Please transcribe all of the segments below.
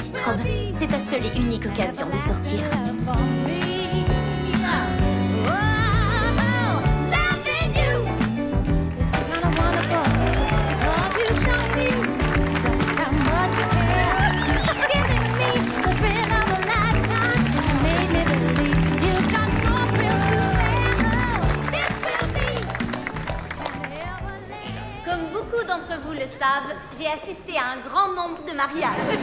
petite robe. C'est ta seule et unique occasion de sortir. D'entre vous le savent, j'ai assisté à un grand nombre de mariages.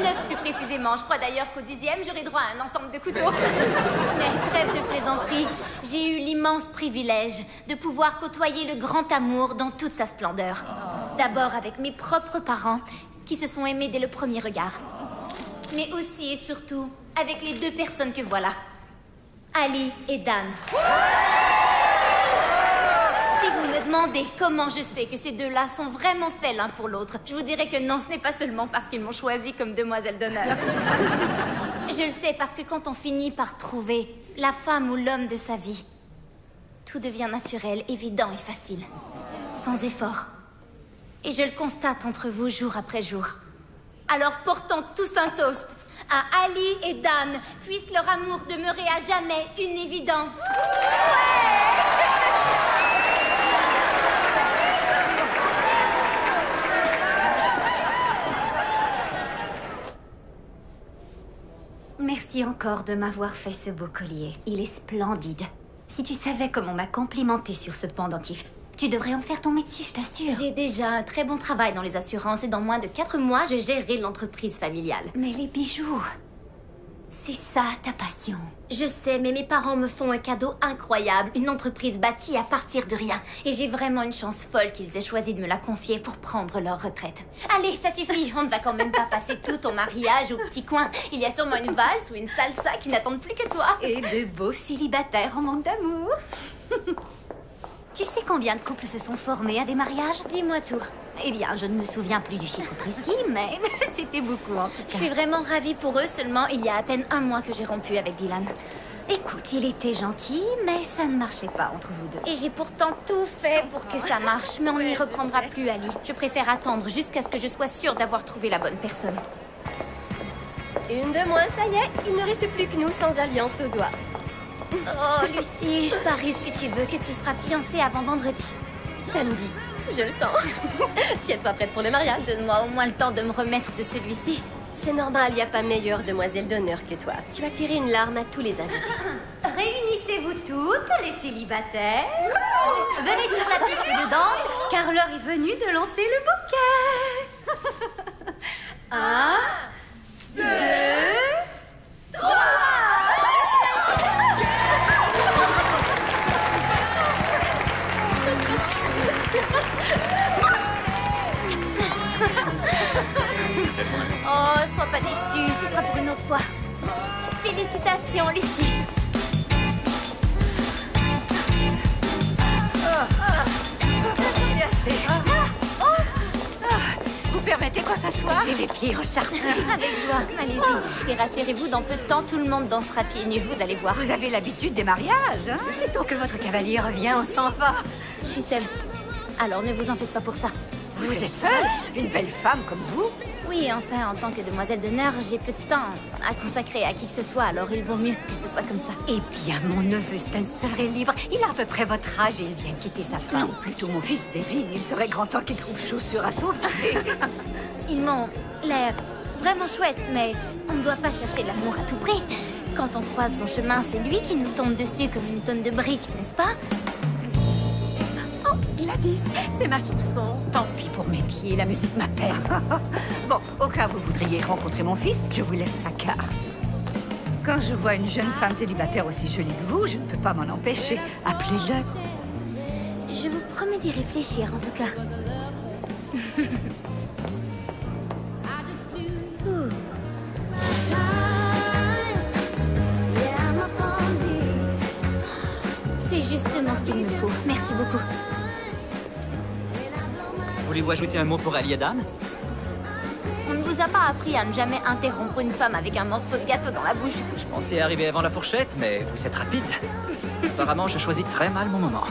9 plus précisément. Je crois d'ailleurs qu'au 10e, j'aurai droit à un ensemble de couteaux. Mais trêve de plaisanterie, j'ai eu l'immense privilège de pouvoir côtoyer le grand amour dans toute sa splendeur. D'abord avec mes propres parents, qui se sont aimés dès le premier regard. Mais aussi et surtout avec les 2 personnes que voilà. Ali et Dan. Si vous me demandez comment je sais que ces 2-là sont vraiment faits l'un pour l'autre, je vous dirais que non, ce n'est pas seulement parce qu'ils m'ont choisi comme demoiselle d'honneur. Je le sais parce que quand on finit par trouver la femme ou l'homme de sa vie, tout devient naturel, évident et facile. Sans effort. Et je le constate entre vous jour après jour. Alors portons tous un toast à Ali et Dan. Puisse leur amour demeurer à jamais une évidence. Merci encore de m'avoir fait ce beau collier. Il est splendide. Si tu savais comment on m'a complimenté sur ce pendentif, tu devrais en faire ton métier, je t'assure. J'ai déjà un très bon travail dans les assurances et dans moins de 4 mois, je gérerai l'entreprise familiale. Mais les bijoux, c'est ça ta passion. Je sais, mais mes parents me font un cadeau incroyable. Une entreprise bâtie à partir de rien. Et j'ai vraiment une chance folle qu'ils aient choisi de me la confier pour prendre leur retraite. Allez, ça suffit. On ne va quand même pas passer tout ton mariage au petit coin. Il y a sûrement une valse ou une salsa qui n'attendent plus que toi. Et de beaux célibataires en manque d'amour. Tu sais combien de couples se sont formés à des mariages? Dis-moi tout. Eh bien, je ne me souviens plus du chiffre précis, mais c'était beaucoup en tout cas. Je suis vraiment ravie pour eux, seulement il y a à peine 1 mois que j'ai rompu avec Dylan. Écoute, il était gentil, mais ça ne marchait pas entre vous 2. Et j'ai pourtant tout fait pour que ça marche, mais on ne m'y reprendra plus, Ali. Je préfère attendre jusqu'à ce que je sois sûre d'avoir trouvé la bonne personne. Une de moins, ça y est. Il ne reste plus que nous sans alliance au doigt. Oh, Lucie, je parie ce que tu veux, que tu seras fiancée avant vendredi. Samedi, je le sens. Tiens-toi prête pour le mariage. Donne-moi au moins le temps de me remettre de celui-ci. C'est normal, il n'y a pas meilleure demoiselle d'honneur que toi. Tu vas tirer une larme à tous les invités. Réunissez-vous toutes, les célibataires. Venez sur la piste de danse, car l'heure est venue de lancer le bouquet. 1, 2, 3. Oh, sois pas déçue, ce sera pour une autre fois. Félicitations, Lucie. J'en ai assez. Vous permettez qu'on s'assoie? J'ai les pieds en charpie. Avec joie, allez-y. Et rassurez-vous, dans peu de temps, tout le monde dansera pieds nus, vous allez voir. Vous avez l'habitude des mariages, hein? Sitôt que votre cavalier revient, on s'en va. Je suis seule. Alors ne vous en faites pas pour ça. Vous êtes seule? Une belle femme comme vous? Oui, enfin, en tant que demoiselle d'honneur, j'ai peu de temps à consacrer à qui que ce soit, alors il vaut mieux que ce soit comme ça. Eh bien, mon neveu Spencer est libre. Il a à peu près votre âge et il vient de quitter sa femme. Non, plutôt mon fils Devin. Il serait grand temps qu'il trouve chaussure à son pied. Ils m'ont l'air vraiment chouette, mais on ne doit pas chercher l'amour à tout prix. Quand on croise son chemin, c'est lui qui nous tombe dessus comme une tonne de briques, n'est-ce pas? Oh, Gladys, c'est ma chanson. Tant pis pour mes pieds, la musique m'appelle. Bon, au cas où vous voudriez rencontrer mon fils, je vous laisse sa carte. Quand je vois une jeune femme célibataire aussi jolie que vous, je ne peux pas m'en empêcher. Appelez-le. Je vous promets d'y réfléchir, en tout cas. C'est justement ce qu'il me faut. Merci beaucoup. Voulez-vous ajouter un mot pour Ali et Dan? On ne vous a pas appris à ne jamais interrompre une femme avec un morceau de gâteau dans la bouche. Je pensais arriver avant la fourchette, mais vous êtes rapide. Apparemment, je choisis très mal mon moment.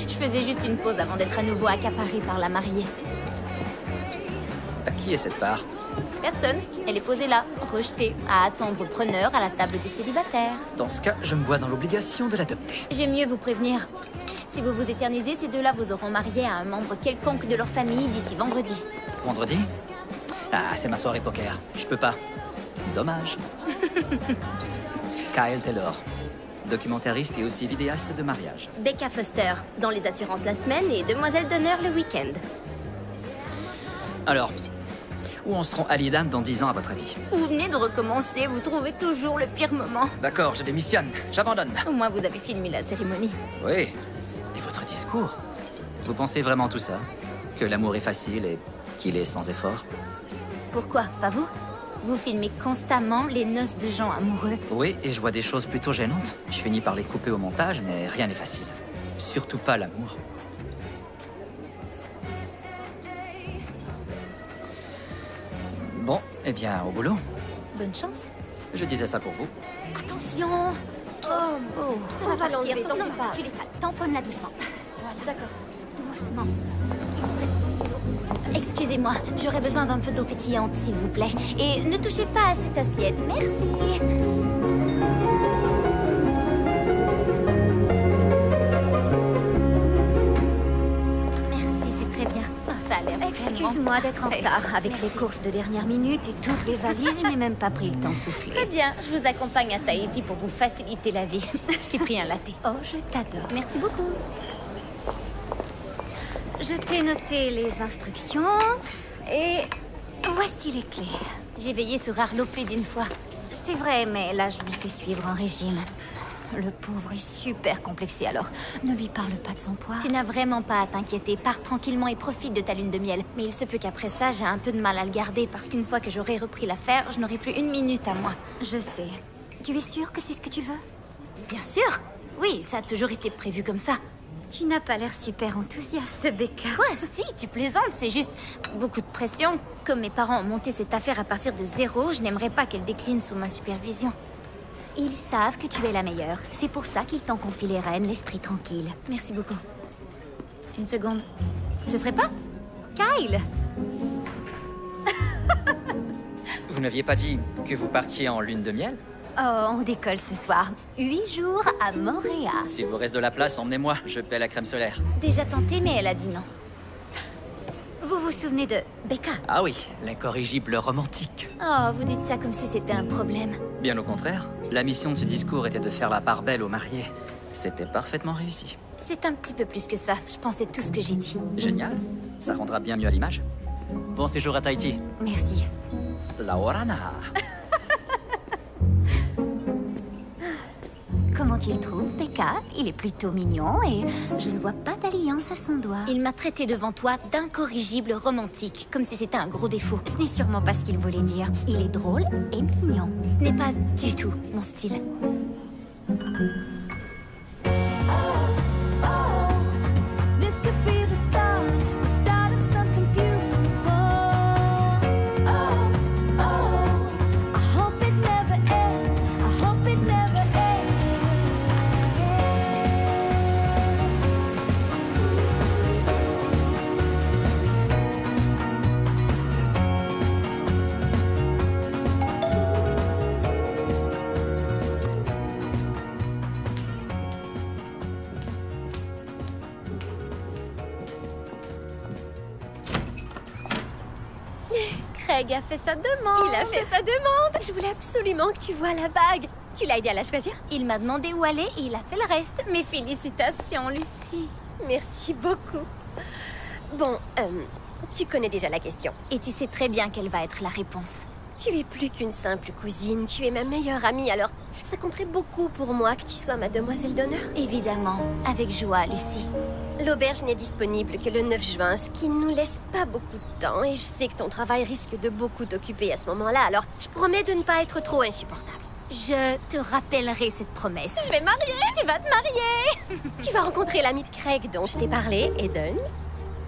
Je faisais juste une pause avant d'être à nouveau accaparée par la mariée. À qui est cette part? Personne. Elle est posée là, rejetée, à attendre preneur à la table des célibataires. Dans ce cas, je me vois dans l'obligation de l'adopter. J'aime mieux vous prévenir. Si vous vous éternisez, ces deux-là vous auront marié à un membre quelconque de leur famille d'ici vendredi. Vendredi? Ah, c'est ma soirée poker. Je peux pas. Dommage. Kyle Taylor, documentariste et aussi vidéaste de mariage. Becca Foster, dans les assurances la semaine et demoiselle d'honneur le week-end. Alors, où en seront Ali et Dan dans 10 ans à votre avis? Vous venez de recommencer, vous trouvez toujours le pire moment. D'accord, je démissionne. J'abandonne. Au moins vous avez filmé la cérémonie. Oui. Et votre discours? Vous pensez vraiment tout ça? Que l'amour est facile et qu'il est sans effort? Pourquoi, pas vous? Vous filmez constamment les noces de gens amoureux. Oui, et je vois des choses plutôt gênantes. Je finis par les couper au montage, mais rien n'est facile. Surtout pas l'amour. Bon, eh bien, au boulot. Bonne chance. Je disais ça pour vous. Attention. Oh, Ça va l'enlever, t'en fais pas. Tu les tamponnes-la doucement. Voilà. D'accord. Doucement. Excusez-moi, j'aurais besoin d'un peu d'eau pétillante, s'il vous plaît. Et ne touchez pas à cette assiette, merci. Merci, c'est très bien. Oh, ça a l'air Excuse-moi d'être en retard. Avec les Merci. courses de dernière minute et toutes les valises, je n'ai même pas pris le temps de souffler. Très bien, je vous accompagne à Tahiti pour vous faciliter la vie. Je t'ai pris un latte. Oh, je t'adore. Merci beaucoup. Je t'ai noté les instructions et voici les clés. J'ai veillé sur Arlo plus d'une fois. C'est vrai, mais là, je lui fais suivre un régime. Le pauvre est super complexé, alors ne lui parle pas de son poids. Tu n'as vraiment pas à t'inquiéter. Pars tranquillement et profite de ta lune de miel. Mais il se peut qu'après ça, j'ai un peu de mal à le garder parce qu'une fois que j'aurai repris l'affaire, je n'aurai plus une minute à moi. Je sais. Tu es sûre que c'est ce que tu veux? Bien sûr. Oui, ça a toujours été prévu comme ça. Tu n'as pas l'air super enthousiaste, Becca. Quoi? Si, tu plaisantes, c'est juste beaucoup de pression. Comme mes parents ont monté cette affaire à partir de zéro, je n'aimerais pas qu'elle décline sous ma supervision. Ils savent que tu es la meilleure. C'est pour ça qu'ils t'ont confié les rênes, l'esprit tranquille. Merci beaucoup. Une seconde. Ce serait pas? Kyle! Vous n'aviez pas dit que vous partiez en lune de miel? Oh, on décolle ce soir. 8 jours à Montréal. S'il vous reste de la place, emmenez-moi. Je paie la crème solaire. Déjà tenté, mais elle a dit non. Vous vous souvenez de Becca? Ah oui, l'incorrigible romantique. Oh, vous dites ça comme si c'était un problème. Bien au contraire, la mission de ce discours était de faire la part belle aux mariés. C'était parfaitement réussi. C'est un petit peu plus que ça. Je pensais tout ce que j'ai dit. Génial. Ça rendra bien mieux à l'image. Bon séjour à Tahiti. Merci. La Orana. Comment tu le trouves, Becca? Il est plutôt mignon et je ne vois pas d'alliance à son doigt. Il m'a traité devant toi d'incorrigible romantique, comme si c'était un gros défaut. Ce n'est sûrement pas ce qu'il voulait dire. Il est drôle et mignon. Ce n'est pas du tout mon style. This could be the start of something beautiful. Oh, oh, I hope it never ends. I hope it never Craig a fait sa demande. Il a fait sa demande. Je voulais absolument que tu vois la bague. Tu l'as aidé à la choisir? Il m'a demandé où aller et il a fait le reste. Mes félicitations, Lucie. Merci beaucoup. Bon, tu connais déjà la question. Et tu sais très bien quelle va être la réponse. Tu es plus qu'une simple cousine, tu es ma meilleure amie, alors ça compterait beaucoup pour moi que tu sois ma demoiselle d'honneur. Évidemment, avec joie, Lucie. L'auberge n'est disponible que le 9 juin, ce qui ne nous laisse pas beaucoup de temps, et je sais que ton travail risque de beaucoup t'occuper à ce moment-là, alors je promets de ne pas être trop insupportable. Je te rappellerai cette promesse. Je vais marier. Tu vas te marier. Tu vas rencontrer l'ami de Craig dont je t'ai parlé, Eden.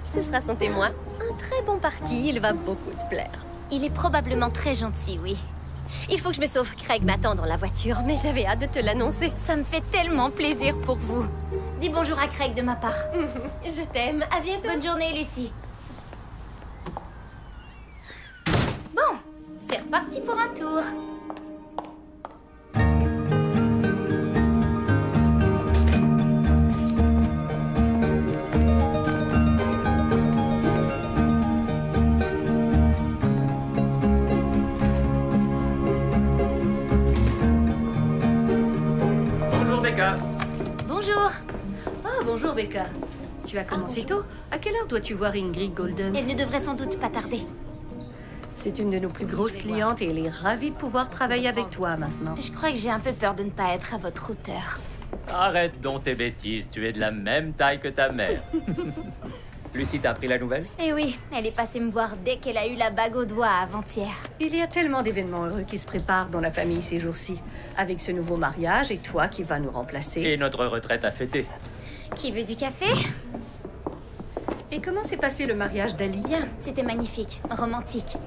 Ce sera son témoin. Un très bon parti, il va beaucoup te plaire. Il est probablement très gentil, oui. Il faut que je me sauve, Craig m'attend dans la voiture, mais j'avais hâte de te l'annoncer. Ça me fait tellement plaisir pour vous. Dis bonjour à Craig de ma part. Je t'aime, à bientôt. Bonne journée, Lucie. Bon, C'est reparti pour un tour. Bonjour, Becca. Bonjour. Oh, bonjour, Becca. Tu as commencé tôt. À quelle heure dois-tu voir Ingrid Golden? Elle ne devrait sans doute pas tarder. C'est une de nos plus grosses clientes et elle est ravie de pouvoir travailler avec toi maintenant. Je crois que j'ai un peu peur de ne pas être à votre hauteur. Arrête donc tes bêtises, tu es de la même taille que ta mère. Lucie, t'as appris la nouvelle? Eh oui, elle est passée me voir dès qu'elle a eu la bague au doigt avant-hier. Il y a tellement d'événements heureux qui se préparent dans la famille ces jours-ci. Avec ce nouveau mariage et toi qui vas nous remplacer. Et notre retraite à fêter. Qui veut du café? Et comment s'est passé le mariage d'Ali? Bien, c'était magnifique, romantique.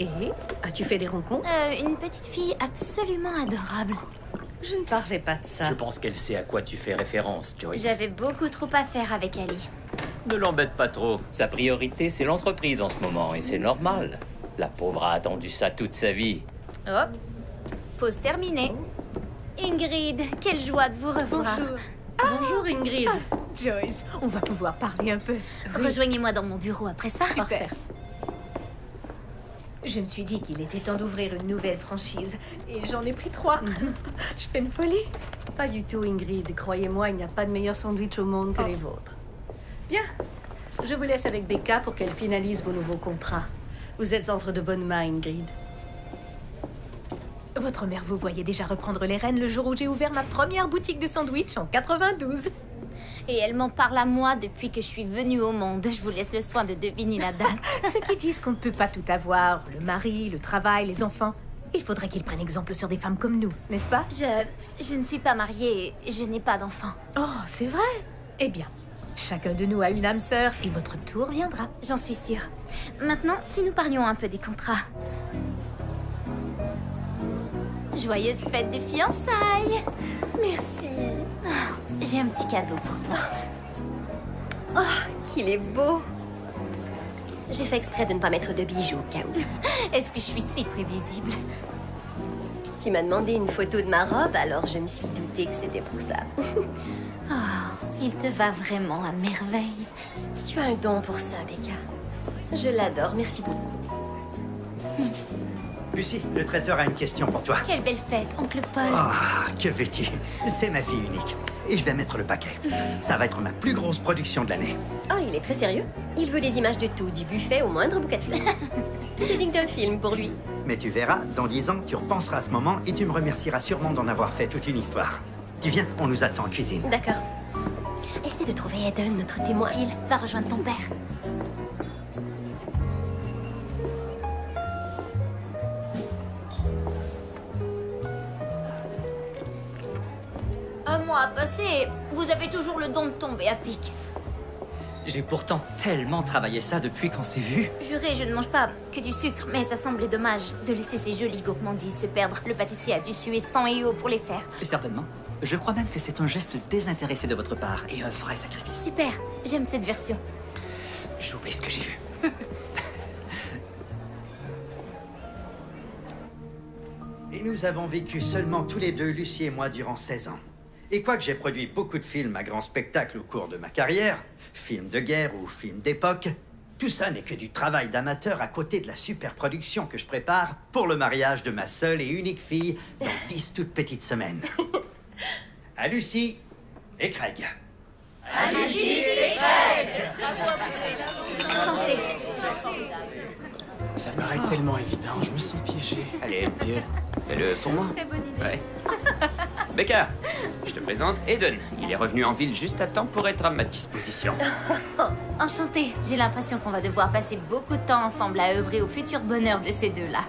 Et as-tu fait des rencontres? Une petite fille absolument adorable. Je ne parlais pas de ça. Je pense qu'elle sait à quoi tu fais référence, Joyce. J'avais beaucoup trop à faire avec Ali. Ne l'embête pas trop. Sa priorité, c'est l'entreprise en ce moment, et c'est normal. La pauvre a attendu ça toute sa vie. Hop, pause terminée. Ingrid, quelle joie de vous revoir. Bonjour Ingrid. Joyce, on va pouvoir parler un peu. Rejoignez-moi dans mon bureau après ça. Super. Je me suis dit qu'il était temps d'ouvrir une nouvelle franchise. Et j'en ai pris 3. Je fais une folie. Pas du tout Ingrid. Croyez-moi, il n'y a pas de meilleur sandwich au monde que les vôtres. Bien. Je vous laisse avec Becca pour qu'elle finalise vos nouveaux contrats. Vous êtes entre de bonnes mains, Ingrid. Votre mère vous voyait déjà reprendre les rênes le jour où j'ai ouvert ma première boutique de sandwich en 92. Et elle m'en parle à moi depuis que je suis venue au monde. Je vous laisse le soin de deviner la date. Ceux qui disent qu'on ne peut pas tout avoir, le mari, le travail, les enfants, il faudrait qu'ils prennent exemple sur des femmes comme nous, n'est-ce pas? Je ne suis pas mariée et je n'ai pas d'enfant. Oh, c'est vrai? Eh bien, chacun de nous a une âme sœur et votre tour viendra. J'en suis sûre. Maintenant, si nous parlions un peu des contrats. Joyeuse fête de fiançailles. Merci. J'ai un petit cadeau pour toi. Oh, qu'il est beau. J'ai fait exprès de ne pas mettre de bijoux au cas où. Est-ce que je suis si prévisible? Tu m'as demandé une photo de ma robe, alors je me suis doutée que c'était pour ça. Oh, il te va vraiment à merveille. Tu as un don pour ça, Becca. Je l'adore, merci beaucoup. Lucie, le traiteur a une question pour toi. Quelle belle fête, oncle Paul. Ah, que veux-tu? C'est ma fille unique. Et je vais mettre le paquet. Ça va être ma plus grosse production de l'année. Oh, il est très sérieux. Il veut des images de tout, du buffet au moindre bouquet de fleurs. Tout est digne d'un film pour lui. Mais tu verras, dans 10 ans, tu repenseras à ce moment et tu me remercieras sûrement d'en avoir fait toute une histoire. Tu viens, on nous attend en cuisine. D'accord. Essaie de trouver Eden, notre témoin. Phil, va rejoindre ton père. Un mois passé, vous avez toujours le don de tomber à pic. J'ai pourtant tellement travaillé ça depuis qu'on s'est vu. Juré, je ne mange pas que du sucre, mais ça semblait dommage de laisser ces jolies gourmandises se perdre. Le pâtissier a dû suer sang et eau pour les faire. Certainement. Je crois même que c'est un geste désintéressé de votre part et un vrai sacrifice. Super, j'aime cette version. J'oublie ce que j'ai vu. Et nous avons vécu seulement tous les deux, Lucie et moi, durant 16 ans. Et quoique j'ai produit beaucoup de films à grand spectacle au cours de ma carrière, films de guerre ou films d'époque, tout ça n'est que du travail d'amateur à côté de la super production que je prépare pour le mariage de ma seule et unique fille dans 10 toutes petites semaines. À Lucie et Craig. Santé. Ça me paraît tellement évident, je me sens piégé. Allez, vieux, fais-le pour moi. Très bonne idée. Ouais. Becca, je te présente Eden. Il est revenu en ville juste à temps pour être à ma disposition. Enchantée. J'ai l'impression qu'on va devoir passer beaucoup de temps ensemble à œuvrer au futur bonheur de ces deux-là.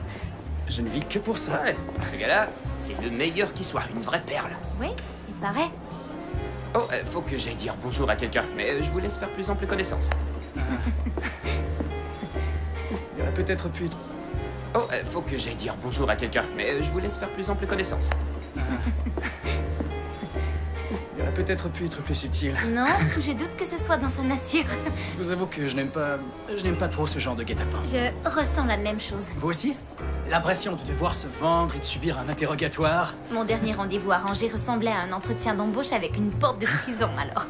Je ne vis que pour ça. Ouais, ce gars-là, c'est le meilleur qui soit, une vraie perle. Oui, il paraît. Oh, faut que j'aille dire bonjour à quelqu'un, mais je vous laisse faire plus ample connaissance. Il y aurait peut-être pu... Oh, faut que j'aille dire bonjour à quelqu'un, mais je vous laisse faire plus ample connaissance. Il y aurait peut-être pu être plus subtil. Non, je doute que ce soit dans sa nature. Je vous avoue que je n'aime pas trop ce genre de guet-apens. Je ressens la même chose. Vous aussi? L'impression de devoir se vendre et de subir un interrogatoire. Mon dernier rendez-vous arrangé ressemblait à un entretien d'embauche avec une porte de prison, alors.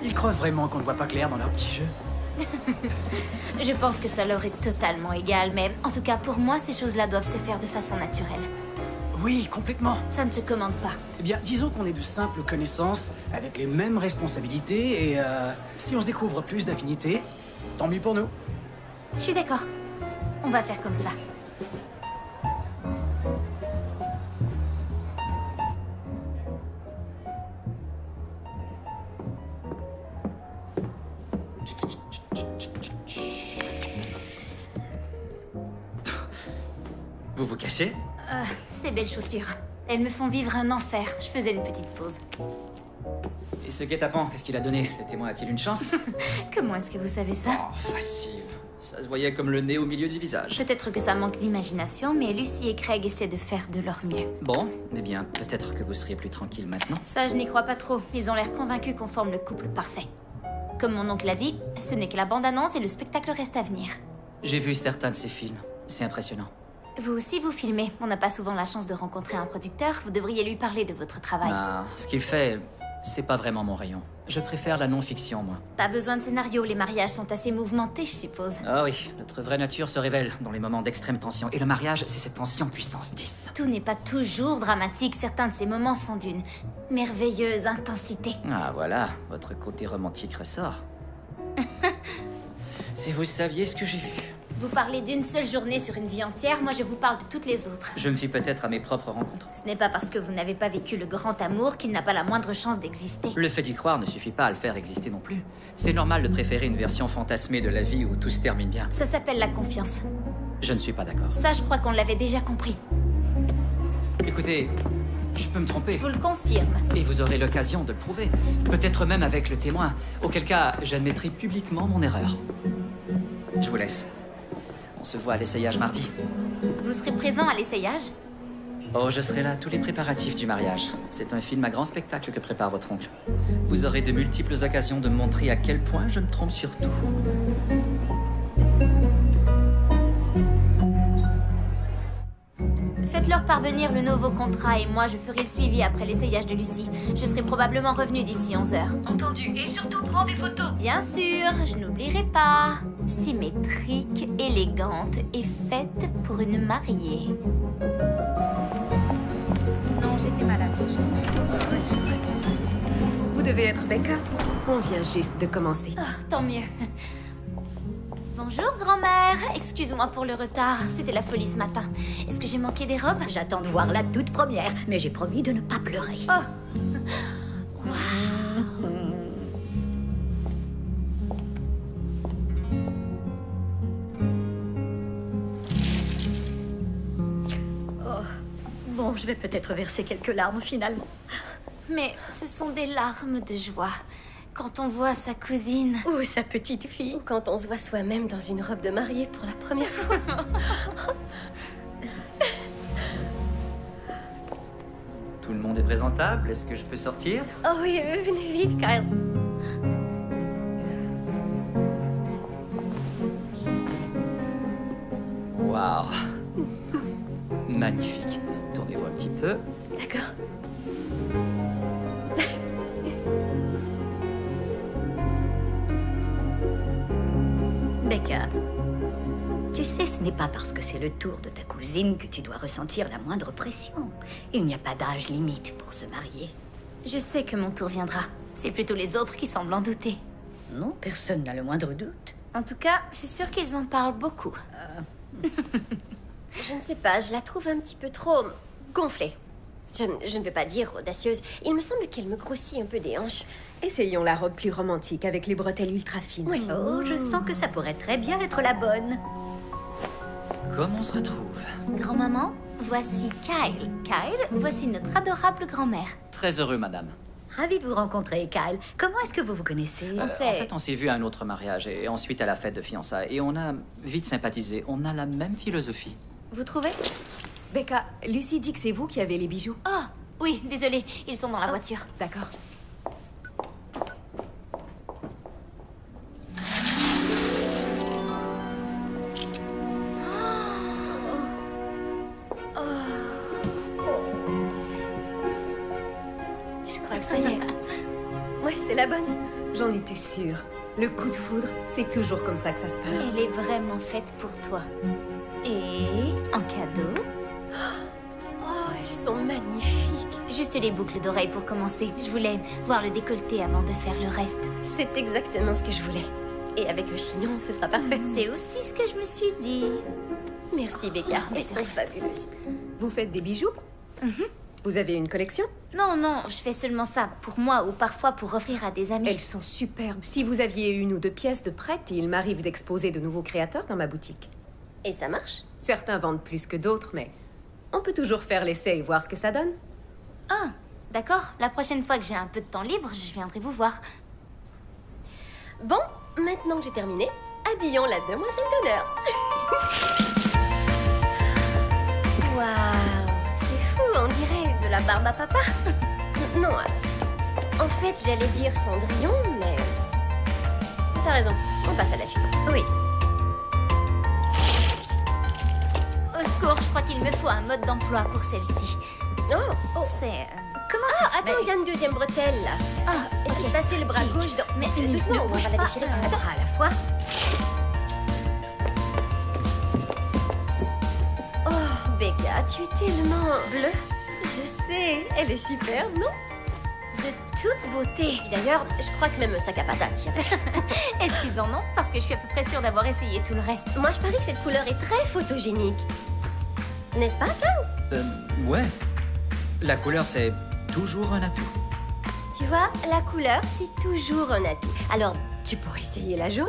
Ils croient vraiment qu'on ne voit pas clair dans leur petit jeu. Je pense que ça leur est totalement égal, mais en tout cas, pour moi, ces choses-là doivent se faire de façon naturelle. Oui, complètement. Ça ne se commande pas. Eh bien, disons qu'on est de simples connaissances, avec les mêmes responsabilités, et si on se découvre plus d'affinités, tant mieux pour nous. Je suis d'accord. On va faire comme ça. Vous vous cachez? Ces belles chaussures. Elles me font vivre un enfer. Je faisais une petite pause. Et ce guet-apens, qu'est-ce qu'il a donné? Le témoin a-t-il une chance? Comment est-ce que vous savez ça? Oh, facile. Ça se voyait comme le nez au milieu du visage. Peut-être que ça manque d'imagination, mais Lucy et Craig essaient de faire de leur mieux. Bon, eh bien, peut-être que vous seriez plus tranquille maintenant. Ça, je n'y crois pas trop. Ils ont l'air convaincus qu'on forme le couple parfait. Comme mon oncle l'a dit, ce n'est que la bande-annonce et le spectacle reste à venir. J'ai vu certains de ces films. C'est impressionnant. Vous aussi, vous filmez. On n'a pas souvent la chance de rencontrer un producteur. Vous devriez lui parler de votre travail. Ah, ce qu'il fait, c'est pas vraiment mon rayon. Je préfère la non-fiction, moi. Pas besoin de scénario. Les mariages sont assez mouvementés, je suppose. Ah oui, notre vraie nature se révèle dans les moments d'extrême tension. Et le mariage, c'est cette tension puissance 10. Tout n'est pas toujours dramatique. Certains de ces moments sont d'une merveilleuse intensité. Ah voilà, votre côté romantique ressort. Si vous saviez ce que j'ai vu. Vous parlez d'une seule journée sur une vie entière, moi je vous parle de toutes les autres. Je me fie peut-être à mes propres rencontres. Ce n'est pas parce que vous n'avez pas vécu le grand amour qu'il n'a pas la moindre chance d'exister. Le fait d'y croire ne suffit pas à le faire exister non plus. C'est normal de préférer une version fantasmée de la vie où tout se termine bien. Ça s'appelle la confiance. Je ne suis pas d'accord. Ça, je crois qu'on l'avait déjà compris. Écoutez, je peux me tromper. Je vous le confirme. Et vous aurez l'occasion de le prouver. Peut-être même avec le témoin. Auquel cas, j'admettrai publiquement mon erreur. Je vous laisse. On se voit à l'essayage mardi. Vous serez présent à l'essayage? Oh, je serai là, tous les préparatifs du mariage. C'est un film à grand spectacle que prépare votre oncle. Vous aurez de multiples occasions de me montrer à quel point je me trompe sur tout. Faites-leur parvenir le nouveau contrat et moi je ferai le suivi après l'essayage de Lucie. Je serai probablement revenue d'ici 11 heures. Entendu. Et surtout, prends des photos. Bien sûr, je n'oublierai pas. Symétrique, élégante et faite pour une mariée. Non, j'étais malade ce jour. Vous devez être Becca. On vient juste de commencer. Ah, tant mieux. Bonjour, grand-mère. Excuse-moi pour le retard. C'était la folie ce matin. Est-ce que j'ai manqué des robes? J'attends de voir la toute première, mais j'ai promis de ne pas pleurer. Oh. Bon, je vais peut-être verser quelques larmes finalement. Mais ce sont des larmes de joie. Quand on voit sa cousine. Ou sa petite fille. Ou quand on se voit soi-même dans une robe de mariée pour la première fois. Tout le monde est présentable. Est-ce que je peux sortir? Oh oui, venez vite, Kyle. Waouh. Magnifique. Tournez-vous un petit peu. D'accord. Becca, tu sais, ce n'est pas parce que c'est le tour de ta cousine que tu dois ressentir la moindre pression. Il n'y a pas d'âge limite pour se marier. Je sais que mon tour viendra. C'est plutôt les autres qui semblent en douter. Non, personne n'a le moindre doute. En tout cas, c'est sûr qu'ils en parlent beaucoup. Je ne sais pas, je la trouve un petit peu trop gonflée. Je ne veux pas dire audacieuse. Il me semble qu'elle me grossit un peu des hanches. Essayons la robe plus romantique avec les bretelles ultra fines. Oui. Oh, je sens que ça pourrait très bien être la bonne. Comme on se retrouve? Grand-maman, voici Kyle. Kyle, voici notre adorable grand-mère. Très heureux, madame. Ravie de vous rencontrer, Kyle. Comment est-ce que vous vous connaissez? On En sait. fait, on s'est vu à un autre mariage et ensuite à la fête de fiançailles. Et on a vite sympathisé. On a la même philosophie. Vous trouvez? Becca, Lucie dit que c'est vous qui avez les bijoux. Oh, Oui, désolé, ils sont dans la voiture. D'accord. Je crois que ça y est. Ouais, c'est la bonne. J'en étais sûre. Le coup de foudre, c'est toujours comme ça que ça se passe. Elle est vraiment faite pour toi. Et en cadeau, Oh, elles sont magnifiques. juste les boucles d'oreilles pour commencer. Je voulais voir le décolleté avant de faire le reste. C'est exactement ce que je voulais. Et avec le chignon, ce sera parfait. C'est aussi ce que je me suis dit. Merci, Becca. Elles sont fabuleuses. Vous faites des bijoux Vous avez une collection? Non, non, je fais seulement ça pour moi ou parfois pour offrir à des amis. Elles sont superbes. Si vous aviez une ou deux pièces de prêtes, il m'arrive d'exposer de nouveaux créateurs dans ma boutique. Et ça marche? Certains vendent plus que d'autres, mais on peut toujours faire l'essai et voir ce que ça donne. Ah, d'accord. La prochaine fois que j'ai un peu de temps libre, je viendrai vous voir. Bon, maintenant que j'ai terminé, habillons la demoiselle d'honneur. Waouh, c'est fou, on dirait de la barbe à papa. Non, en fait, j'allais dire Cendrillon, mais... T'as raison, on passe à la suivante. Oui. Au secours, je crois qu'il me faut un mode d'emploi pour celle-ci. Oh, C'est... Ah, attends, il y a une deuxième bretelle, là. Ah, Essaye de passer le bras gauche dans... Mais doucement, on va la déchirer. Attends, à la fois. Oh, Becca, tu es tellement bleue. Je sais, elle est superbe, non? de toute beauté. D'ailleurs, je crois que même un sac à patates tirait. Est-ce qu'ils en ont? Parce que je suis à peu près sûre d'avoir essayé tout le reste. Moi, je parie que cette couleur est très photogénique. N'est-ce pas, Carl? Ouais. La couleur, c'est toujours un atout. Tu vois, la couleur, c'est toujours un atout. Alors, tu pourrais essayer la jaune?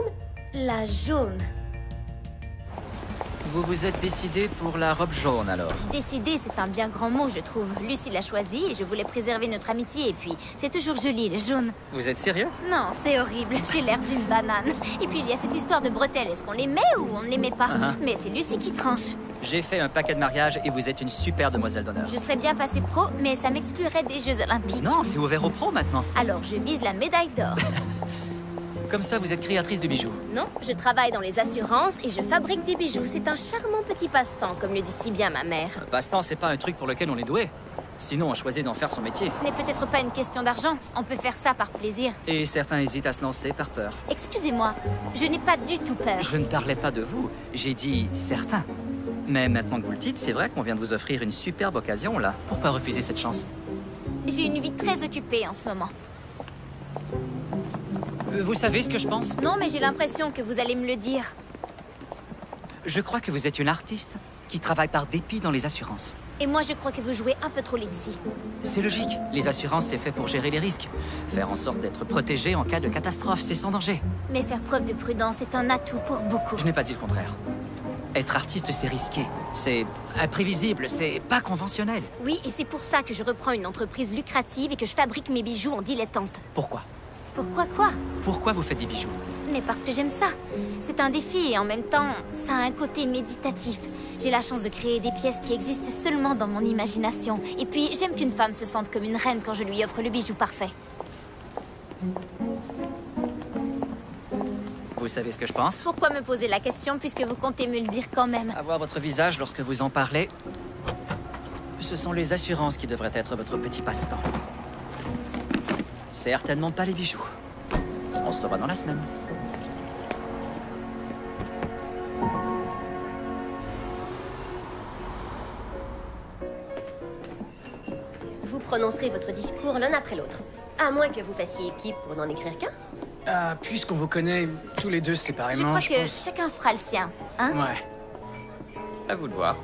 La jaune. Vous vous êtes décidé pour la robe jaune, alors? Décider, c'est un bien grand mot, je trouve. Lucie l'a choisi et je voulais préserver notre amitié. Et puis, c'est toujours joli, le jaune. Vous êtes sérieuse? Non, c'est horrible. J'ai l'air d'une banane. Et puis, il y a cette histoire de bretelles. Est-ce qu'on les met ou on ne les met pas? Mais c'est Lucie qui tranche. J'ai fait un paquet de mariage et vous êtes une super demoiselle d'honneur. Je serais bien passée pro, mais ça m'exclurait des Jeux Olympiques. Non, c'est ouvert aux pros maintenant. Alors, je vise la médaille d'or. Comme ça, vous êtes créatrice de bijoux. Non, je travaille dans les assurances et je fabrique des bijoux. C'est un charmant petit passe-temps, comme le dit si bien ma mère. Un passe-temps, c'est pas un truc pour lequel on est doué. Sinon, on choisit d'en faire son métier. Ce n'est peut-être pas une question d'argent. On peut faire ça par plaisir. Et certains hésitent à se lancer par peur. Excusez-moi, je n'ai pas du tout peur. Je ne parlais pas de vous, j'ai dit certains. Mais maintenant que vous le dites, c'est vrai qu'on vient de vous offrir une superbe occasion, là. Pourquoi refuser cette chance? J'ai une vie très occupée en ce moment. Vous savez ce que je pense? Non, mais j'ai l'impression que vous allez me le dire. Je crois que vous êtes une artiste qui travaille par dépit dans les assurances. Et moi, je crois que vous jouez un peu trop les psys. C'est logique. Les assurances, c'est fait pour gérer les risques. Faire en sorte d'être protégé en cas de catastrophe, c'est sans danger. Mais faire preuve de prudence est un atout pour beaucoup. Je n'ai pas dit le contraire. Être artiste, c'est risqué. C'est imprévisible, c'est pas conventionnel. Oui, et c'est pour ça que je reprends une entreprise lucrative et que je fabrique mes bijoux en dilettante. Pourquoi? Pourquoi quoi? Pourquoi vous faites des bijoux? Mais parce que j'aime ça. C'est un défi et en même temps, ça a un côté méditatif. J'ai la chance de créer des pièces qui existent seulement dans mon imagination. Et puis, j'aime qu'une femme se sente comme une reine quand je lui offre le bijou parfait. Vous savez ce que je pense? Pourquoi me poser la question puisque vous comptez me le dire quand même? À voir votre visage lorsque vous en parlez, ce sont les assurances qui devraient être votre petit passe-temps. Certainement pas les bijoux. On se revoit dans la semaine. Vous prononcerez votre discours l'un après l'autre. À moins que vous fassiez équipe pour n'en écrire qu'un. Puisqu'on vous connaît tous les deux Je séparément, crois je que pense... chacun fera le sien, hein? Ouais. À vous de voir.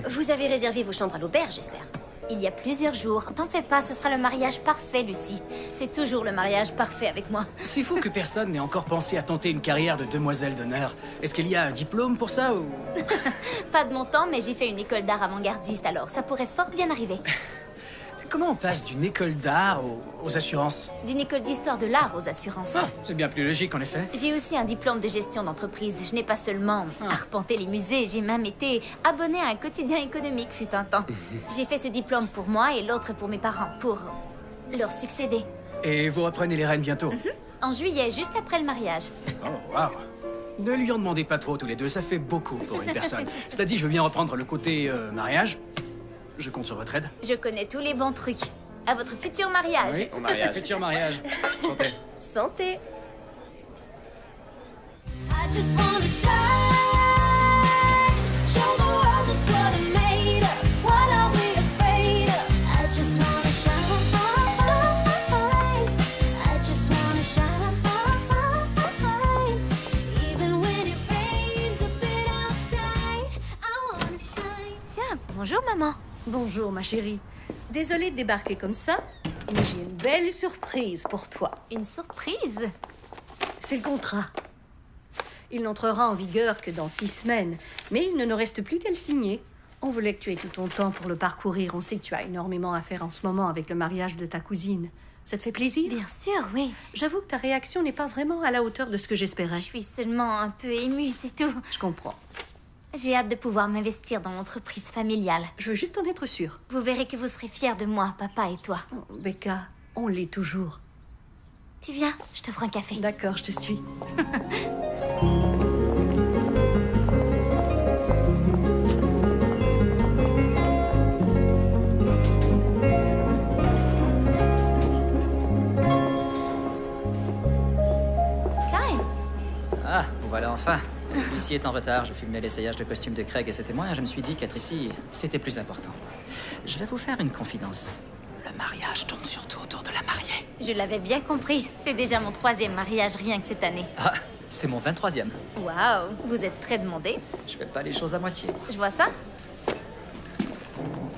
Vous avez réservé vos chambres à l'auberge, j'espère. Il y a plusieurs jours. T'en fais pas, ce sera le mariage parfait, Lucie. C'est toujours le mariage parfait avec moi. C'est fou que personne n'ait encore pensé à tenter une carrière de demoiselle d'honneur. Est-ce qu'il y a un diplôme pour ça ou... Pas de mon temps, mais j'ai fait une école d'art avant-gardiste, alors ça pourrait fort bien arriver. Comment on passe d'une école d'art aux assurances? D'une école d'histoire de l'art aux assurances. Ah, c'est bien plus logique, en effet. J'ai aussi un diplôme de gestion d'entreprise. Je n'ai pas seulement arpenté les musées, j'ai même été abonnée à un quotidien économique fut un temps. J'ai fait ce diplôme pour moi et l'autre pour mes parents, pour leur succéder. Et vous reprenez les rênes bientôt? En juillet, juste après le mariage. Oh, waouh. Ne lui en demandez pas trop tous les deux, ça fait beaucoup pour une personne. Cela dit, je veux bien reprendre le côté mariage. Je compte sur votre aide. Je connais tous les bons trucs. À votre futur mariage. Oui, Au mariage. futur mariage. Santé. Santé. I just wanna shine, show the world just what I'm made of. What are we afraid of? I just wanna shine, I just wanna shine, even when it rains a bit outside. I wanna shine. Tiens, bonjour maman. Bonjour, ma chérie. Désolée de débarquer comme ça, mais j'ai une belle surprise pour toi. Une surprise? C'est le contrat. Il n'entrera en vigueur que dans 6 semaines, mais il ne nous reste plus qu'à le signer. On voulait que tu aies tout ton temps pour le parcourir. On sait que tu as énormément à faire en ce moment avec le mariage de ta cousine. Ça te fait plaisir? Bien sûr, oui. J'avoue que ta réaction n'est pas vraiment à la hauteur de ce que j'espérais. Je suis seulement un peu émue, c'est tout. Je comprends. J'ai hâte de pouvoir m'investir dans l'entreprise familiale. Je veux juste en être sûre. Vous verrez que vous serez fiers de moi, papa et toi. Oh, Becca, on l'est toujours. Tu viens, je t'offre un café. D'accord, je te suis. Kyle, Ah, vous voilà enfin. Lucie est en retard, je filmais l'essayage de costume de Craig et ses témoins. Je me suis dit qu'être ici, c'était plus important. Je vais vous faire une confidence. Le mariage tourne surtout autour de la mariée. je l'avais bien compris. C'est déjà mon 3e mariage rien que cette année. Ah, c'est mon 23e. Waouh, vous êtes très demandé. Je fais pas les choses à moitié. Je vois ça.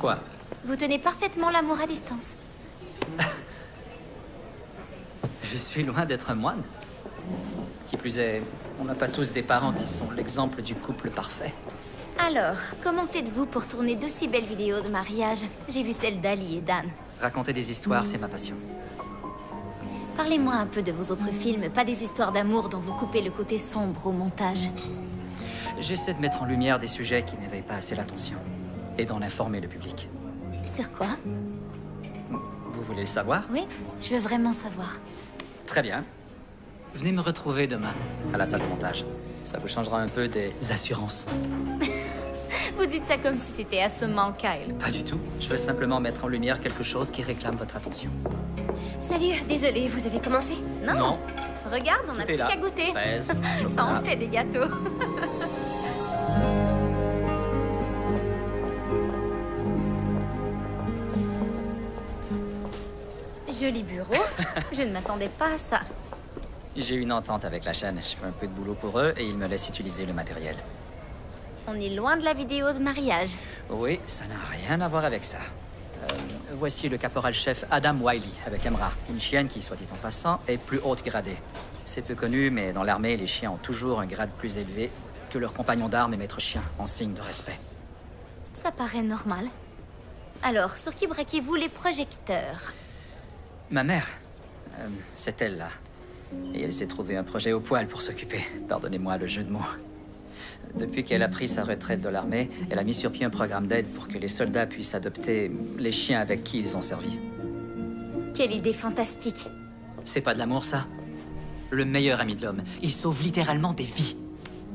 Quoi? Vous tenez parfaitement l'amour à distance. Je suis loin d'être un moine. Qui plus est, on n'a pas tous des parents qui sont l'exemple du couple parfait. Alors, comment faites-vous pour tourner d'aussi belles vidéos de mariage? J'ai vu celle d'Ali et Dan. Raconter des histoires, c'est ma passion. Parlez-moi un peu de vos autres films, pas des histoires d'amour dont vous coupez le côté sombre au montage. J'essaie de mettre en lumière des sujets qui n'éveillent pas assez l'attention. Et d'en informer le public. Sur quoi? Vous voulez le savoir? Oui, je veux vraiment savoir. Très bien. Venez me retrouver demain, à la salle de montage. Ça vous changera un peu des assurances. Vous dites ça comme si c'était assommant, Kyle. Pas du tout. Je veux simplement mettre en lumière quelque chose qui réclame votre attention. Salut, désolée, vous avez commencé? Non. Regarde, on n'a Tout est plus là. qu'à goûter. Fraises, Ça chocolat. en fait des gâteaux. Joli bureau. Je ne m'attendais pas à ça. J'ai une entente avec la chaîne. Je fais un peu de boulot pour eux et ils me laissent utiliser le matériel. On est loin de la vidéo de mariage. Oui, ça n'a rien à voir avec ça. Voici le caporal-chef Adam Wiley avec Emra, une chienne qui, soit dit en passant, est plus haute gradée. C'est peu connu, mais dans l'armée, les chiens ont toujours un grade plus élevé que leurs compagnons d'armes et maîtres chiens, en signe de respect. Ça paraît normal. Alors, sur qui braquez-vous les projecteurs? Ma mère, c'est elle là. Et elle s'est trouvé un projet au poil pour s'occuper. Pardonnez-moi le jeu de mots. Depuis qu'elle a pris sa retraite de l'armée, elle a mis sur pied un programme d'aide pour que les soldats puissent adopter les chiens avec qui ils ont servi. Quelle idée fantastique. C'est pas de l'amour, ça? Le meilleur ami de l'homme. Il sauve littéralement des vies.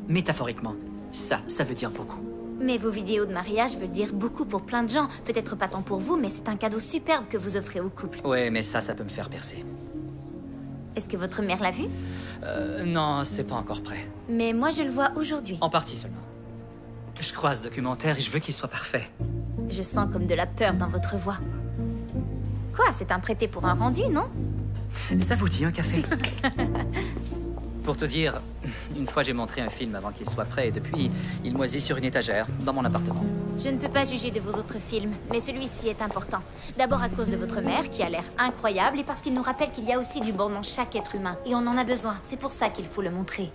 Métaphoriquement. Ça veut dire beaucoup. Mais vos vidéos de mariage veulent dire beaucoup pour plein de gens. Peut-être pas tant pour vous, mais c'est un cadeau superbe que vous offrez au couple. Ouais, mais ça peut me faire percer. Est-ce que votre mère l'a vu? Non, c'est pas encore prêt. Mais moi, je le vois aujourd'hui. En partie seulement. Je crois ce documentaire et je veux qu'il soit parfait. Je sens comme de la peur dans votre voix. Quoi? C'est un prêté pour un rendu, non? Ça vous dit un café? Pour te dire, une fois j'ai montré un film avant qu'il soit prêt et depuis, il moisit sur une étagère dans mon appartement. Je ne peux pas juger de vos autres films, mais celui-ci est important. D'abord à cause de votre mère, qui a l'air incroyable, et parce qu'il nous rappelle qu'il y a aussi du bon dans chaque être humain. Et on en a besoin. C'est pour ça qu'il faut le montrer.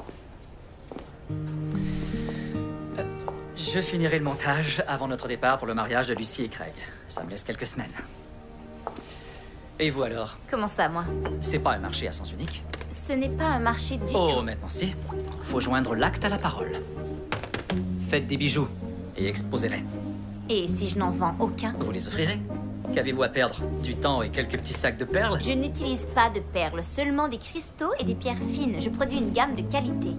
Je finirai le montage avant notre départ pour le mariage de Lucie et Craig. Ça me laisse quelques semaines. Et vous alors? Comment ça, moi? C'est pas un marché à sens unique. Ce n'est pas un marché du Oh, tout. maintenant si. Faut joindre l'acte à la parole. Faites des bijoux et exposez-les. Et si je n'en vends aucun? Vous les offrirez. Qu'avez-vous à perdre? Du temps et quelques petits sacs de perles? Je n'utilise pas de perles, seulement des cristaux et des pierres fines. Je produis une gamme de qualité.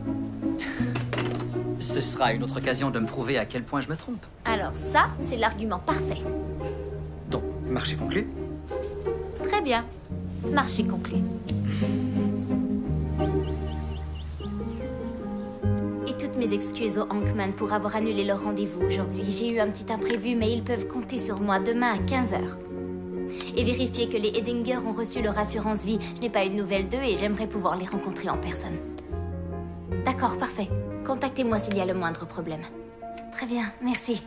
Ce sera une autre occasion de me prouver à quel point je me trompe. Alors ça, c'est l'argument parfait. Donc, marché conclu? Très bien. Marché conclu. Et toutes mes excuses aux Hankman pour avoir annulé leur rendez-vous aujourd'hui. J'ai eu un petit imprévu, mais ils peuvent compter sur moi demain à 15h. Et vérifier que les Edinger ont reçu leur assurance vie. Je n'ai pas eu de nouvelles d'eux et j'aimerais pouvoir les rencontrer en personne. D'accord, parfait. Contactez-moi s'il y a le moindre problème. Très bien, merci.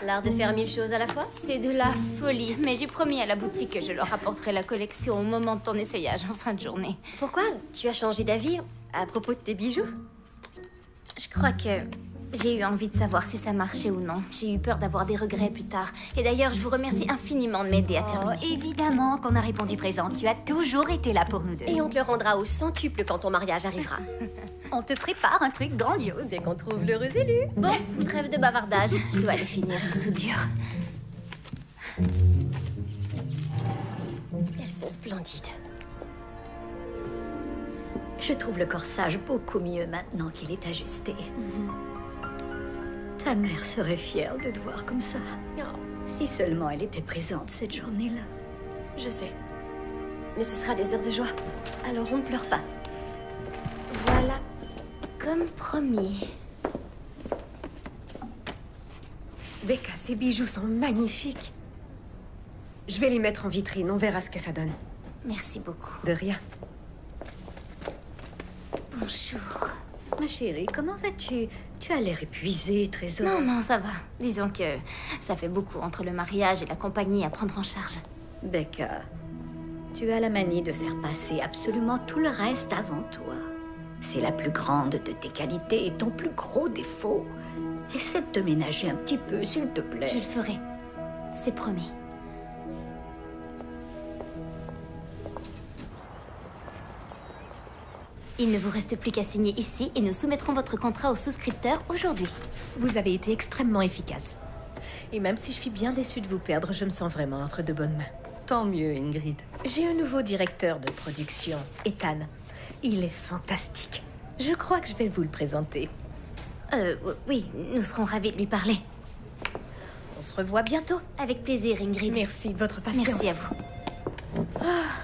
L'art de faire 1000 choses à la fois? C'est de la folie, mais j'ai promis à la boutique que je leur apporterai la collection au moment de ton essayage en fin de journée. Pourquoi tu as changé d'avis à propos de tes bijoux? Je crois que j'ai eu envie de savoir si ça marchait ou non. J'ai eu peur d'avoir des regrets plus tard. Et d'ailleurs, je vous remercie infiniment de m'aider à terminer. Oh, évidemment qu'on a répondu présent. Tu as toujours été là pour nous deux. Et on te le rendra au centuple quand ton mariage arrivera. On te prépare un truc grandiose. C'est qu'on trouve l'heureux élu. Bon, trêve de bavardage. Je dois aller finir une soudure. Elles sont splendides. Je trouve le corsage beaucoup mieux maintenant qu'il est ajusté. Ta mère serait fière de te voir comme ça. Si seulement elle était présente cette journée-là. Je sais. Mais ce sera des heures de joie. Alors on ne pleure pas. Voilà, comme promis. Becca, ces bijoux sont magnifiques. Je vais les mettre en vitrine, on verra ce que ça donne. Merci beaucoup. De rien. Bonjour. Ma chérie, comment vas-tu? Tu as l'air épuisée, Trésor. Non, non, ça va. Disons que ça fait beaucoup entre le mariage et la compagnie à prendre en charge. Becca, tu as la manie de faire passer absolument tout le reste avant toi. C'est la plus grande de tes qualités et ton plus gros défaut. Essaie de te ménager un petit peu, s'il te plaît. Je le ferai. C'est promis. Il ne vous reste plus qu'à signer ici et nous soumettrons votre contrat au souscripteur aujourd'hui. Vous avez été extrêmement efficace. Et même si je suis bien déçue de vous perdre, je me sens vraiment entre de bonnes mains. Tant mieux, Ingrid. J'ai un nouveau directeur de production, Ethan. Il est fantastique. Je crois que je vais vous le présenter. Oui, nous serons ravis de lui parler. On se revoit bientôt. Avec plaisir, Ingrid. Merci de votre patience. Merci à vous.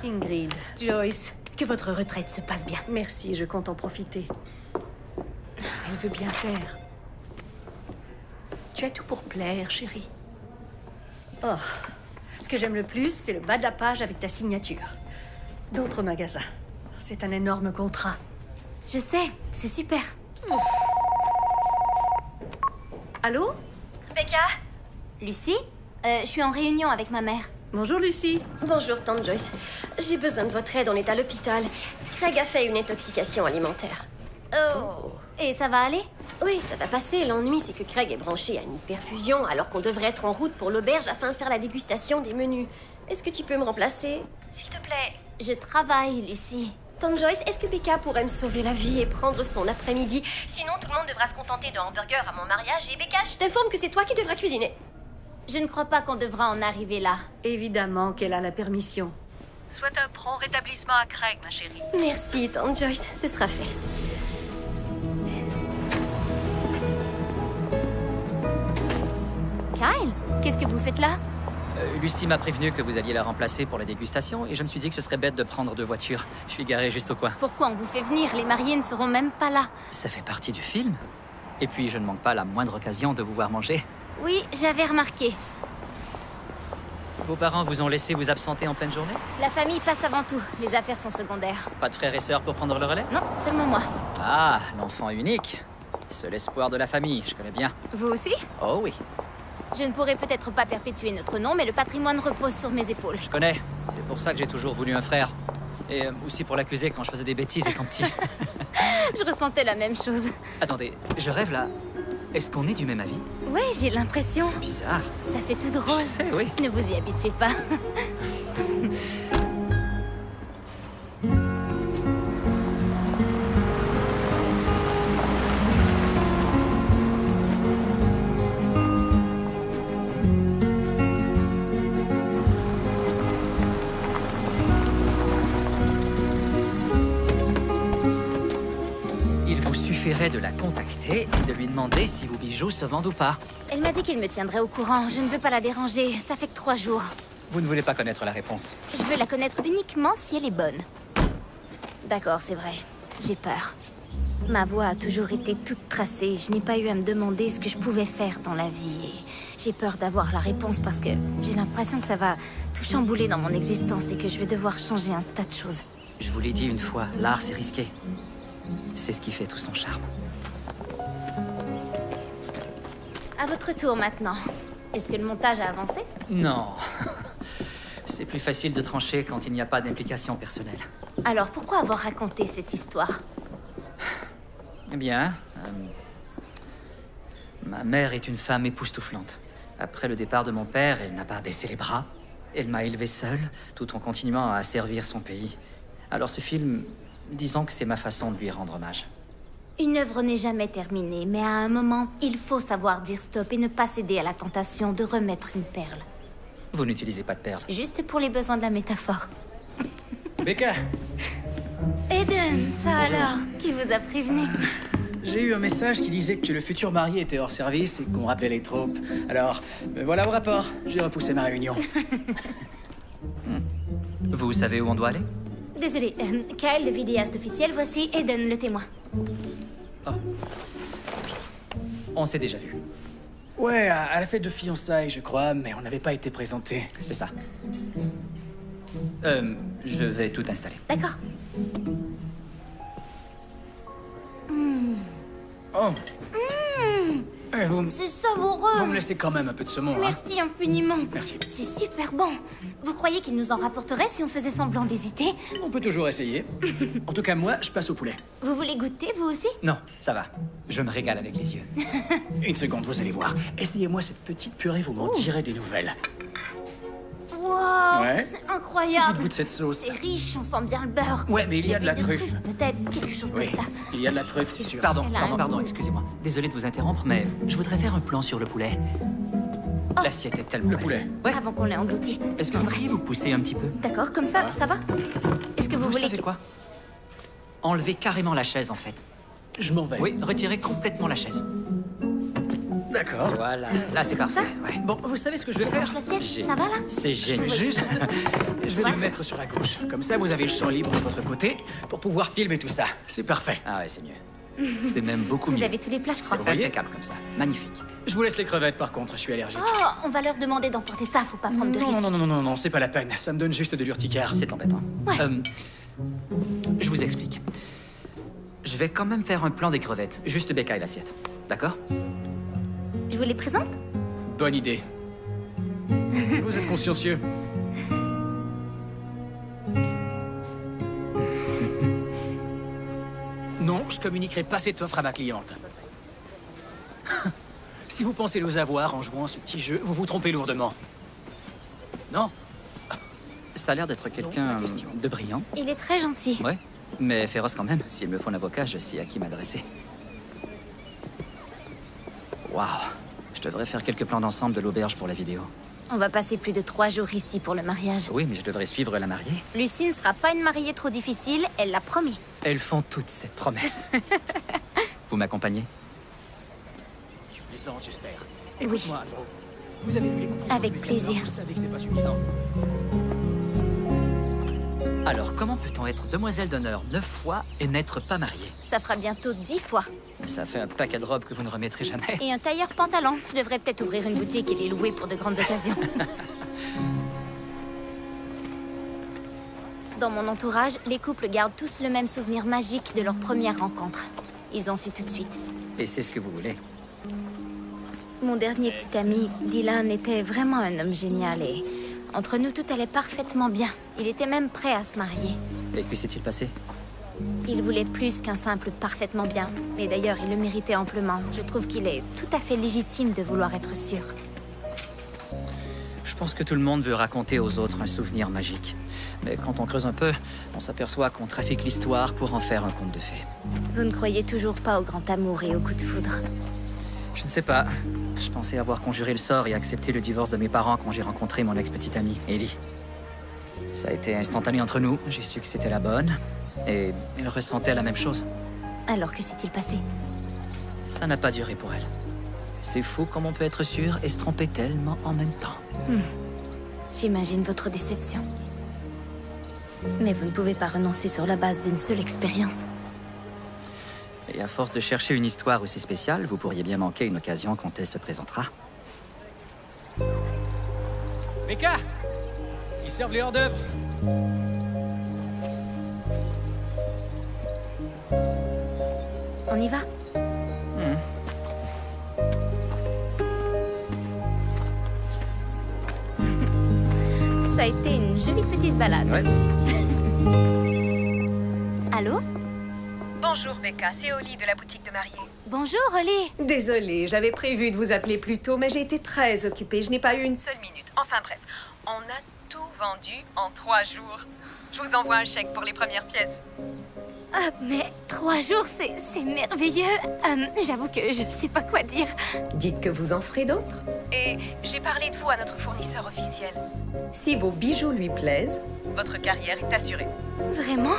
Ingrid. Joyce, que votre retraite se passe bien. Merci, je compte en profiter. Elle veut bien faire. Tu as tout pour plaire, chérie. Oh, ce que j'aime le plus, c'est le bas de la page avec ta signature. D'autres magasins. C'est un énorme contrat. Je sais, c'est super. Allô? Becca? Lucie? Je suis en réunion avec ma mère. Bonjour, Lucie. Bonjour, tante Joyce. J'ai besoin de votre aide, on est à l'hôpital. Craig a fait une intoxication alimentaire. Oh. Et ça va aller? Oui, ça va passer. L'ennui, c'est que Craig est branché à une perfusion alors qu'on devrait être en route pour l'auberge afin de faire la dégustation des menus. Est-ce que tu peux me remplacer? S'il te plaît. Je travaille, Lucie. Tante Joyce, est-ce que Becca pourrait me sauver la vie et prendre son après-midi? Sinon, tout le monde devra se contenter de hamburgers à mon mariage. Et Becca, je t'informe que c'est toi qui devras cuisiner. Je ne crois pas qu'on devra en arriver là. Évidemment qu'elle a la permission. Souhaite un prompt rétablissement à Craig, ma chérie. Merci, tante Joyce. Ce sera fait. Kyle, qu'est-ce que vous faites là? Lucie m'a prévenu que vous alliez la remplacer pour la dégustation et je me suis dit que ce serait bête de prendre deux voitures. Je suis garé juste au coin. Pourquoi on vous fait venir? Les mariés ne seront même pas là. Ça fait partie du film. Et puis, je ne manque pas la moindre occasion de vous voir manger. Oui, j'avais remarqué. Vos parents vous ont laissé vous absenter en pleine journée? La famille passe avant tout. Les affaires sont secondaires. Pas de frères et sœurs pour prendre le relais? Non, seulement moi. Ah, l'enfant unique. Seul espoir de la famille, je connais bien. Vous aussi? Oh oui. Je ne pourrai peut-être pas perpétuer notre nom, mais le patrimoine repose sur mes épaules. Je connais. C'est pour ça que j'ai toujours voulu un frère. Et aussi pour l'accuser quand je faisais des bêtises étant petit. Je ressentais la même chose. Attendez, je rêve là. Est-ce qu'on est du même avis? Ouais, j'ai l'impression. Bizarre. Ça fait tout drôle. Je sais, oui. Ne vous y habituez pas. suffirait de la contacter et de lui demander si vos bijoux se vendent ou pas. Elle m'a dit qu'elle me tiendrait au courant. Je ne veux pas la déranger. Ça fait que 3 jours. Vous ne voulez pas connaître la réponse. Je veux la connaître uniquement si elle est bonne. D'accord, c'est vrai. J'ai peur. Ma voie a toujours été toute tracée. Je n'ai pas eu à me demander ce que je pouvais faire dans la vie. Et j'ai peur d'avoir la réponse parce que j'ai l'impression que ça va tout chambouler dans mon existence et que je vais devoir changer un tas de choses. Je vous l'ai dit une fois, l'art c'est risqué. C'est ce qui fait tout son charme. À votre tour maintenant. Est-ce que le montage a avancé? Non. C'est plus facile de trancher quand il n'y a pas d'implication personnelle. Alors pourquoi avoir raconté cette histoire? Eh bien, ma mère est une femme époustouflante. Après le départ de mon père, elle n'a pas baissé les bras. Elle m'a élevé seule, tout en continuant à servir son pays. Alors ce film, disons que c'est ma façon de lui rendre hommage. Une œuvre n'est jamais terminée, mais à un moment, il faut savoir dire stop et ne pas céder à la tentation de remettre une perle. Vous n'utilisez pas de perles. Juste pour les besoins de la métaphore. Becca, Eden, ça alors? Qui vous a prévenu? j'ai eu un message qui disait que le futur marié était hors service et qu'on rappelait les troupes. Alors, me voilà au rapport. J'ai repoussé ma réunion. Vous savez où on doit aller? Désolée, Kyle, le vidéaste officiel, voici Eden, le témoin. On s'est déjà vu. Ouais, à la fête de fiançailles, je crois, mais on n'avait pas été présentés. C'est ça. Je vais tout installer. D'accord. Oh, vous C'est savoureux. me laissez quand même un peu de saumon, hein? Merci infiniment. Merci. C'est super bon. Vous croyez qu'il nous en rapporterait si on faisait semblant d'hésiter? On peut toujours essayer. En tout cas, moi, je passe au poulet. Vous voulez goûter, vous aussi? Non, ça va. Je me régale avec les yeux. Une seconde, vous allez voir. Essayez-moi cette petite purée, vous m'en direz des nouvelles. Wow, Ouais. c'est incroyable. Que dites-vous de cette sauce? C'est riche, on sent bien le beurre. Ouais, mais il y a de la truffe. Peut-être quelque chose Oui, comme ça. il y a de la truffe, c'est sûr. Pardon, Elle a un pardon, goût. excusez-moi. Désolé de vous interrompre, mais je voudrais faire un plan sur le poulet. L'assiette est tellement Le belle. poulet. Ouais. Avant qu'on l'ait englouti. Est-ce que vous pourriez vous pousser un petit peu? D'accord, comme ça, ça va? Est-ce que vous voulez savez quoi? Enlevez carrément la chaise, en fait. Je m'en vais. Oui, retirez complètement la chaise. D'accord. Voilà, là c'est parfait. Ouais. Bon, vous savez ce que je vais Je faire? range l'assiette, J'ai- ça va là? C'est génial. Juste, je vais me mettre sur la gauche. Comme ça, vous avez le champ libre de votre côté pour pouvoir filmer tout ça. C'est parfait. Ah ouais, c'est mieux. C'est même beaucoup Vous mieux. avez tous les plats, je crois. Vous voyez, impeccable comme ça. Magnifique. Je vous laisse les crevettes, par contre, je suis allergique. Oh, on va leur demander d'emporter ça, faut pas prendre de risques. Non, c'est pas la peine. Ça me donne juste de l'urticaire. C'est embêtant. Ouais. Je vous explique. Je vais quand même faire un plan des crevettes. Juste Becca et l'assiette. D'accord? Je vous les présente? Bonne idée. Vous êtes consciencieux. Non, je communiquerai pas cette offre à ma cliente. Si vous pensez nous avoir en jouant à ce petit jeu, vous vous trompez lourdement. Non? Ça a l'air d'être quelqu'un la question. de brillant. Il est très gentil. Ouais, mais féroce quand même. S'il me faut un avocat, je sais à qui m'adresser. Waouh. Je devrais faire quelques plans d'ensemble de l'auberge pour la vidéo. On va passer plus de 3 jours ici pour le mariage. Oui, mais je devrais suivre la mariée. Lucie ne sera pas une mariée trop difficile, elle l'a promis. Elles font toutes cette promesse. Vous m'accompagnez? Tu plaisantes, j'espère. Oui. Écoute-moi, Andrew. Vous avez vu les conclusions Avec de mes films, plaisir. Vous savez que ce n'est pas suffisant. Alors, comment peut-on être demoiselle d'honneur 9 fois et n'être pas mariée? Ça fera bientôt 10 fois. Ça fait un paquet de robes que vous ne remettrez jamais. Et un tailleur pantalon. Je devrais peut-être ouvrir une boutique et les louer pour de grandes occasions. Dans mon entourage, les couples gardent tous le même souvenir magique de leur première rencontre. Ils ont su tout de suite. Et c'est ce que vous voulez. Mon dernier petit ami, Dylan, était vraiment un homme génial et entre nous, tout allait parfaitement bien. Il était même prêt à se marier. Et que s'est-il passé? Il voulait plus qu'un simple parfaitement bien. Et d'ailleurs, il le méritait amplement. Je trouve qu'il est tout à fait légitime de vouloir être sûr. Je pense que tout le monde veut raconter aux autres un souvenir magique. Mais quand on creuse un peu, on s'aperçoit qu'on trafique l'histoire pour en faire un conte de fées. Vous ne croyez toujours pas au grand amour et au coup de foudre? Je ne sais pas. Je pensais avoir conjuré le sort et accepté le divorce de mes parents quand j'ai rencontré mon ex-petite amie, Ellie. Ça a été instantané entre nous. J'ai su que c'était la bonne. Et elle ressentait la même chose. Alors que s'est-il passé? Ça n'a pas duré pour elle. C'est fou comme on peut être sûr et se tromper tellement en même temps. J'imagine votre déception. Mais vous ne pouvez pas renoncer sur la base d'une seule expérience. Et à force de chercher une histoire aussi spéciale, vous pourriez bien manquer une occasion quand elle se présentera. Becca! Ils servent les hors-d'œuvre. On y va? Ça a été une jolie petite balade. Ouais. Allô? Bonjour Becca, c'est Oli de la boutique de mariée. Bonjour, Oli. Désolée, j'avais prévu de vous appeler plus tôt, mais j'ai été très occupée. Je n'ai pas eu une seule minute. Enfin bref, on a tout vendu en 3 jours. Je vous envoie un chèque pour les premières pièces. Ah, mais 3 jours, c'est merveilleux. J'avoue que je ne sais pas quoi dire. Dites que vous en ferez d'autres. Et j'ai parlé de vous à notre fournisseur officiel. Si vos bijoux lui plaisent, votre carrière est assurée. Vraiment?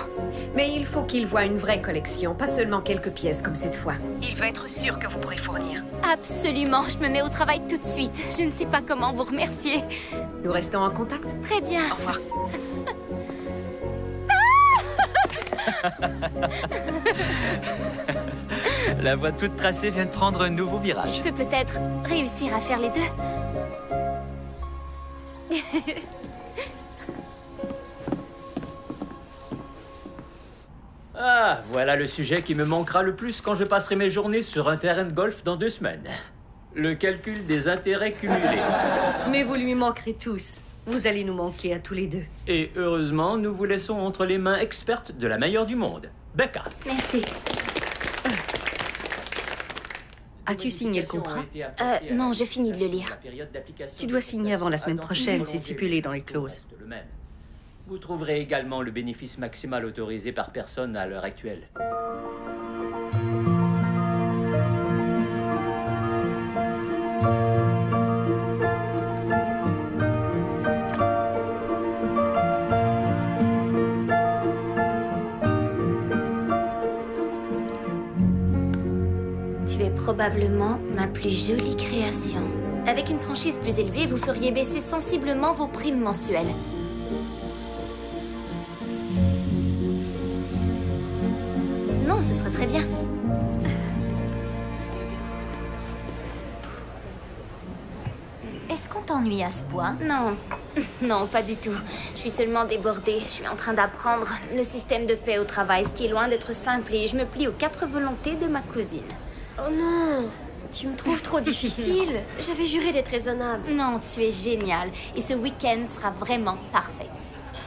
Mais il faut qu'il voie une vraie collection, pas seulement quelques pièces comme cette fois. Il veut être sûr que vous pourrez fournir. Absolument, je me mets au travail tout de suite. Je ne sais pas comment vous remercier. Nous restons en contact? Très bien. Au revoir. La voie toute tracée vient de prendre un nouveau virage. Je peux peut-être réussir à faire les deux. Ah, voilà le sujet qui me manquera le plus quand je passerai mes journées sur un terrain de golf dans 2 semaines. Le calcul des intérêts cumulés. Mais vous lui manquerez tous. Vous allez nous manquer à tous les deux. Et heureusement, nous vous laissons entre les mains expertes de la meilleure du monde, Becca. Merci. As-tu signé le contrat? Non, je finis de le lire. Tu dois signer avant la semaine prochaine, c'est stipulé dans les clauses. Vous trouverez également le bénéfice maximal autorisé par personne à l'heure actuelle. Tu es probablement ma plus jolie création. Avec une franchise plus élevée, vous feriez baisser sensiblement vos primes mensuelles. Non, ce serait très bien. Est-ce qu'on t'ennuie à ce point? Non, non, pas du tout. Je suis seulement débordée. Je suis en train d'apprendre le système de paix au travail, ce qui est loin d'être simple, et je me plie aux 4 volontés de ma cousine. Oh non, tu me trouves trop difficile. J'avais juré d'être raisonnable. Non, tu es géniale, et ce week-end sera vraiment parfait.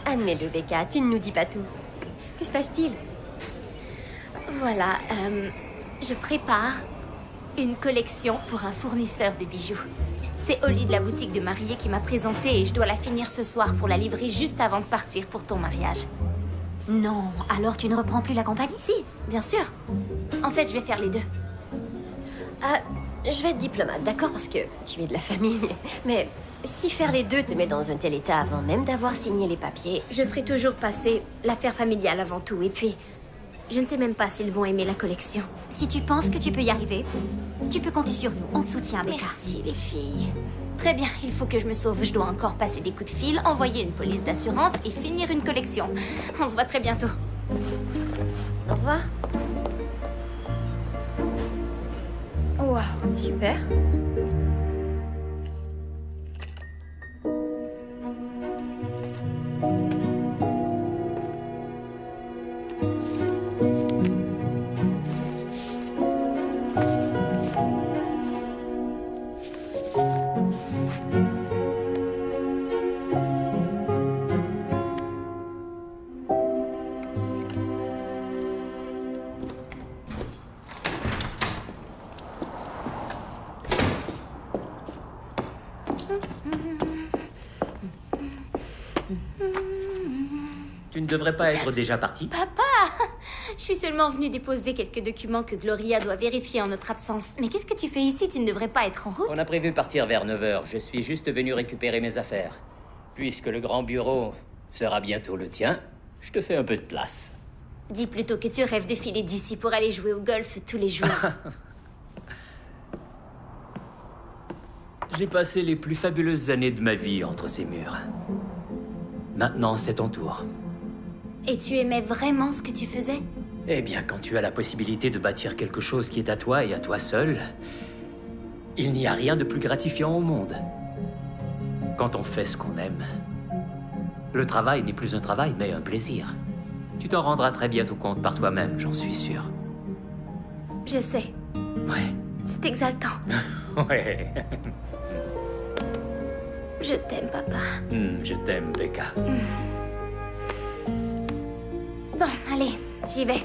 Admets-le, Becca, tu ne nous dis pas tout. Que se passe-t-il? Voilà, je prépare une collection pour un fournisseur de bijoux. C'est Oli de la boutique de mariée qui m'a présentée et je dois la finir ce soir pour la livrer juste avant de partir pour ton mariage. Non, alors tu ne reprends plus la compagnie? Si, bien sûr. En fait, je vais faire les deux. Je vais être diplomate, d'accord? Parce que tu es de la famille. Mais si faire les deux te met dans un tel état avant même d'avoir signé les papiers... Je ferai toujours passer l'affaire familiale avant tout. Et puis, je ne sais même pas s'ils vont aimer la collection. Si tu penses que tu peux y arriver, tu peux compter sur nous. On te soutient, Becca. Merci, les filles. Très bien, il faut que je me sauve. Je dois encore passer des coups de fil, envoyer une police d'assurance et finir une collection. On se voit très bientôt. Au revoir. Waouh, super. Tu ne devrais pas être déjà parti? Papa! Je suis seulement venue déposer quelques documents que Gloria doit vérifier en notre absence. Mais qu'est-ce que tu fais ici? Tu ne devrais pas être en route? On a prévu partir vers 9 h. Je suis juste venu récupérer mes affaires. Puisque le grand bureau sera bientôt le tien, je te fais un peu de place. Dis plutôt que tu rêves de filer d'ici pour aller jouer au golf tous les jours. J'ai passé les plus fabuleuses années de ma vie entre ces murs. Maintenant, c'est ton tour. Et tu aimais vraiment ce que tu faisais? Eh bien, quand tu as la possibilité de bâtir quelque chose qui est à toi et à toi seul, il n'y a rien de plus gratifiant au monde. Quand on fait ce qu'on aime. Le travail n'est plus un travail, mais un plaisir. Tu t'en rendras très bientôt compte par toi-même, j'en suis sûr. Je sais. Ouais. C'est exaltant. Ouais. Je t'aime, papa. Je t'aime, Becca. Bon, allez, j'y vais.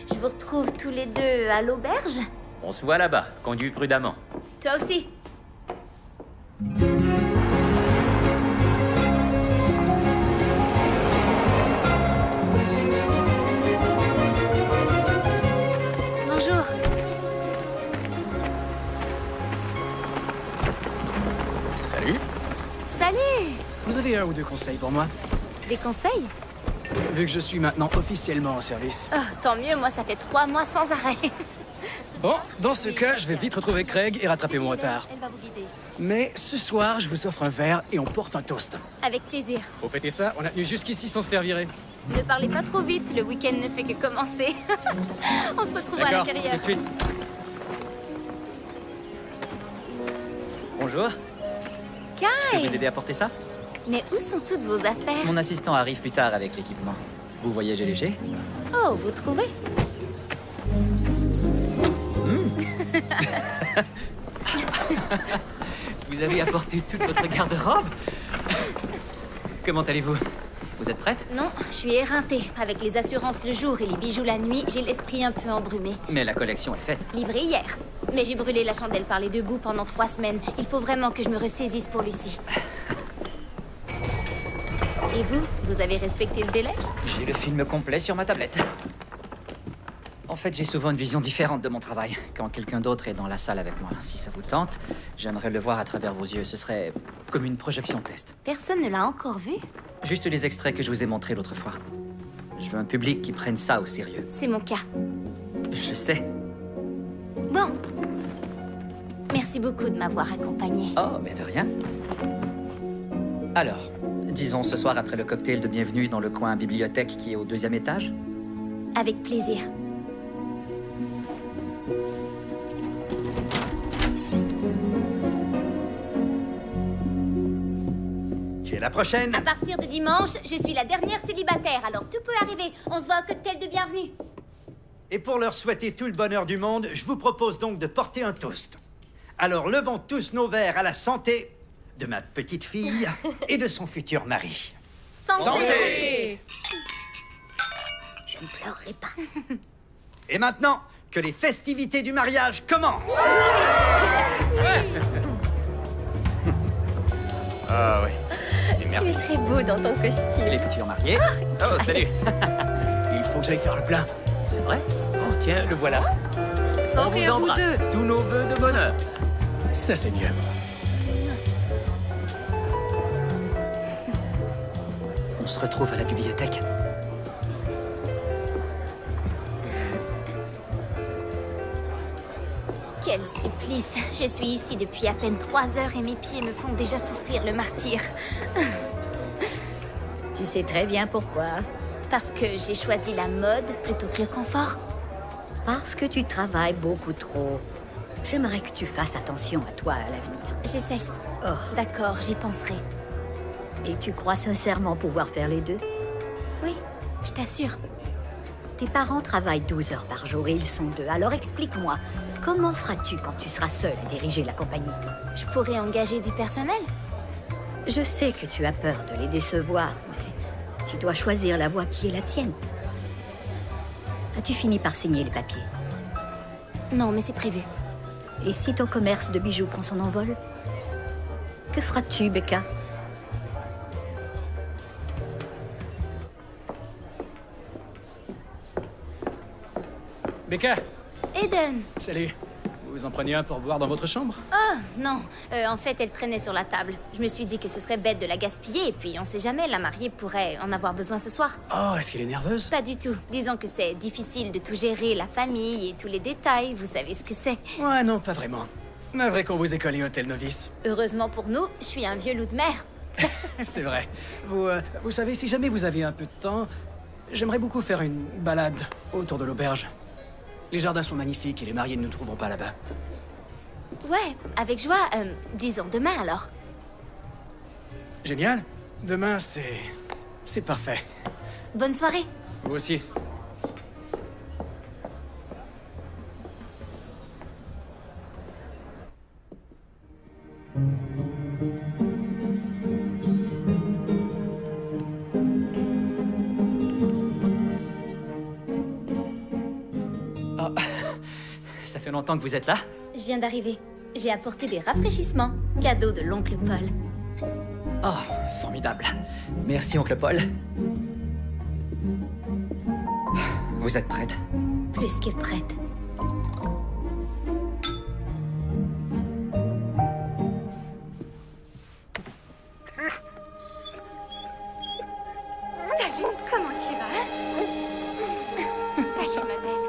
Je vous retrouve tous les deux à l'auberge. On se voit là-bas. Conduis prudemment. Toi aussi. Bonjour. Salut. Salut. Vous avez un ou deux conseils pour moi? Des conseils? Vu que je suis maintenant officiellement en service. Oh, tant mieux, moi ça fait 3 mois sans arrêt. Bon, dans ce cas, je vais vite retrouver Craig et rattraper mon retard. Elle va vous guider. Mais ce soir, je vous offre un verre et on porte un toast. Avec plaisir. Pour fêter ça, on a tenu jusqu'ici sans se faire virer. Ne parlez pas trop vite, le week-end ne fait que commencer. On se retrouve à D'accord, l'intérieur. tout de suite. Bonjour. Je peux vous Kyle. aider à porter ça? Mais où sont toutes vos affaires? Mon assistant arrive plus tard avec l'équipement. Vous voyagez léger? Oh, vous trouvez? Vous avez apporté toute votre garde-robe? Comment allez-vous? Vous êtes prête? Non, je suis éreintée. Avec les assurances le jour et les bijoux la nuit, j'ai l'esprit un peu embrumé. Mais la collection est faite. Livré hier. Mais j'ai brûlé la chandelle par les deux bouts pendant 3 semaines. Il faut vraiment que je me ressaisisse pour Lucie. Et vous? Vous avez respecté le délai? J'ai le film complet sur ma tablette. En fait, j'ai souvent une vision différente de mon travail. Quand quelqu'un d'autre est dans la salle avec moi, si ça vous tente, j'aimerais le voir à travers vos yeux. Ce serait comme une projection test. Personne ne l'a encore vu? Juste les extraits que je vous ai montrés l'autre fois. Je veux un public qui prenne ça au sérieux. C'est mon cas. Je sais. Bon. Merci beaucoup de m'avoir accompagnée. Oh, mais de rien. Alors, disons ce soir après le cocktail de bienvenue dans le coin bibliothèque qui est au 2e étage? Avec plaisir. Tu es la prochaine? À partir de dimanche, je suis la dernière célibataire, alors tout peut arriver. On se voit au cocktail de bienvenue. Et pour leur souhaiter tout le bonheur du monde, je vous propose donc de porter un toast. Alors levons tous nos verres à la santé de ma petite fille et de son futur mari. Santé. Je ne pleurerai pas. Et maintenant, que les festivités du mariage commencent. Ah oui. C'est Tu es merveilleux. très beau dans ton costume. Les futurs mariés? Oh, salut. Il faut que j'aille faire le plein. C'est vrai? Oh, tiens, le voilà. Santé à On vous vous embrasse. deux. Tous nos vœux de bonheur. Ça, c'est mieux. On se retrouve à la bibliothèque. Quel supplice. Je suis ici depuis à peine 3 heures et mes pieds me font déjà souffrir le martyre. Tu sais très bien pourquoi. Parce que j'ai choisi la mode plutôt que le confort. Parce que tu travailles beaucoup trop. J'aimerais que tu fasses attention à toi à l'avenir. J'essaie. Oh. D'accord, j'y penserai. Et tu crois sincèrement pouvoir faire les deux? Oui, je t'assure. Tes parents travaillent 12 heures par jour et ils sont 2. Alors explique-moi, comment feras-tu quand tu seras seule à diriger la compagnie? Je pourrais engager du personnel. Je sais que tu as peur de les décevoir, mais tu dois choisir la voie qui est la tienne. As-tu fini par signer les papiers? Non, mais c'est prévu. Et si ton commerce de bijoux prend son envol? Que feras-tu, Becca? Becca, Eden, salut. Vous en preniez un pour boire dans votre chambre? Oh, non. En fait, elle traînait sur la table. Je me suis dit que ce serait bête de la gaspiller, et puis on sait jamais, la mariée pourrait en avoir besoin ce soir. Oh, est-ce qu'elle est nerveuse? Pas du tout. Disons que c'est difficile de tout gérer, la famille et tous les détails, vous savez ce que c'est. Ouais, non, pas vraiment. Navré qu'on vous ait collé hôtel novice. Heureusement pour nous, je suis un vieux loup de mer. C'est vrai. Vous savez, si jamais vous avez un peu de temps, j'aimerais beaucoup faire une balade autour de l'auberge. Les jardins sont magnifiques et les mariés ne nous trouveront pas là-bas. Ouais, avec joie. Disons demain alors. Génial. Demain, c'est parfait. Bonne soirée. Vous aussi. Oh, ça fait longtemps que vous êtes là? Je viens d'arriver. J'ai apporté des rafraîchissements. Cadeau de l'oncle Paul. Oh, formidable. Merci, oncle Paul. Vous êtes prête? Plus que prête. Salut, comment tu vas? Salut, ma belle.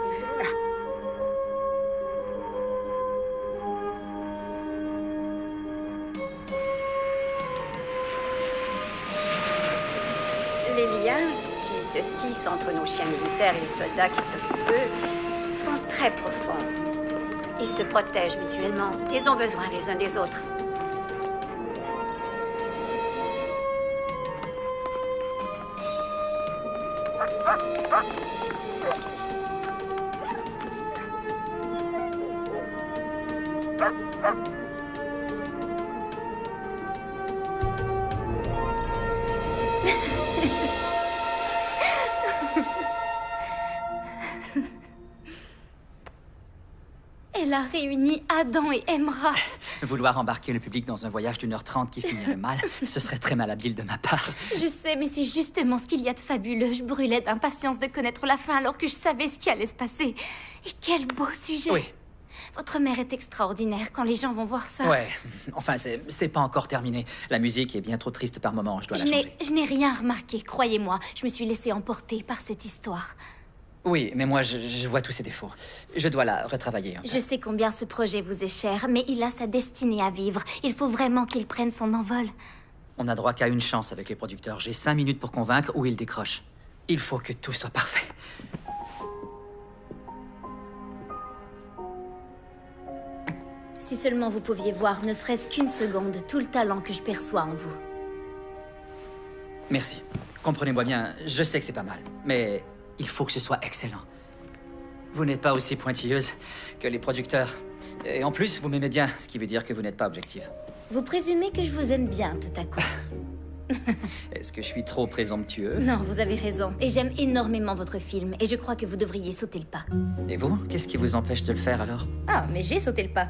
Les liens qui se tissent entre nos chiens militaires et les soldats qui s'occupent d'eux sont très profonds. Ils se protègent mutuellement. Ils ont besoin les uns des autres. Elle a réuni Adam et Emra. Vouloir embarquer le public dans un voyage d'1h30 qui finirait mal, ce serait très malhabile de ma part. Je sais, mais c'est justement ce qu'il y a de fabuleux. Je brûlais d'impatience de connaître la fin alors que je savais ce qui allait se passer. Et quel beau sujet. Oui. Votre mère est extraordinaire quand les gens vont voir ça. Ouais, enfin, c'est pas encore terminé. La musique est bien trop triste par moments, je dois la changer. Je n'ai rien remarqué, croyez-moi. Je me suis laissée emporter par cette histoire. Oui, mais moi, je vois tous ses défauts. Je dois la retravailler un peu. Je sais combien ce projet vous est cher, mais il a sa destinée à vivre. Il faut vraiment qu'il prenne son envol. On n'a droit qu'à une chance avec les producteurs. J'ai 5 minutes pour convaincre ou ils décrochent. Il faut que tout soit parfait. Si seulement vous pouviez voir, ne serait-ce qu'une seconde, tout le talent que je perçois en vous. Merci. Comprenez-moi bien, je sais que c'est pas mal, mais il faut que ce soit excellent. Vous n'êtes pas aussi pointilleuse que les producteurs. Et en plus, vous m'aimez bien, ce qui veut dire que vous n'êtes pas objective. Vous présumez que je vous aime bien, tout à coup. Est-ce que je suis trop présomptueux? Non, vous avez raison. Et j'aime énormément votre film, et je crois que vous devriez sauter le pas. Et vous? Qu'est-ce qui vous empêche de le faire, alors? Ah, mais j'ai sauté le pas.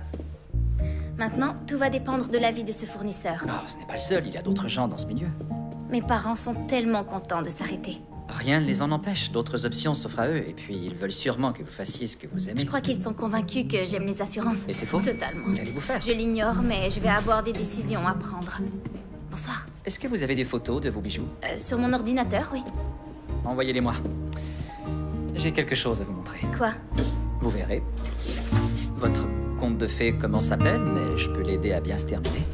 Maintenant, tout va dépendre de l'avis de ce fournisseur. Oh, ce n'est pas le seul, il y a d'autres gens dans ce milieu. Mes parents sont tellement contents de s'arrêter. Rien ne les en empêche, d'autres options s'offrent à eux, et puis ils veulent sûrement que vous fassiez ce que vous aimez. Je crois qu'ils sont convaincus que j'aime les assurances. Et c'est faux? Totalement. Qu'allez-vous faire? Je l'ignore, mais je vais avoir des décisions à prendre. Bonsoir. Est-ce que vous avez des photos de vos bijoux? Sur mon ordinateur, oui. Envoyez-les-moi. J'ai quelque chose à vous montrer. Quoi? Vous verrez. Votre conte de fées commence à peine, mais je peux l'aider à bien se terminer.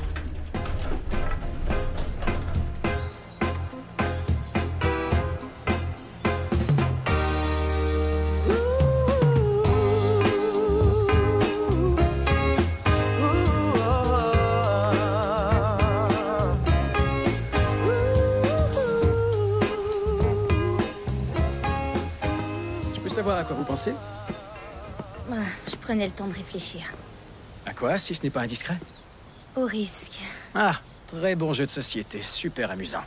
Je peux savoir à quoi vous pensez? Ah, je prenais le temps de réfléchir. À quoi, si ce n'est pas indiscret? Au risque. Ah, très bon jeu de société, super amusant.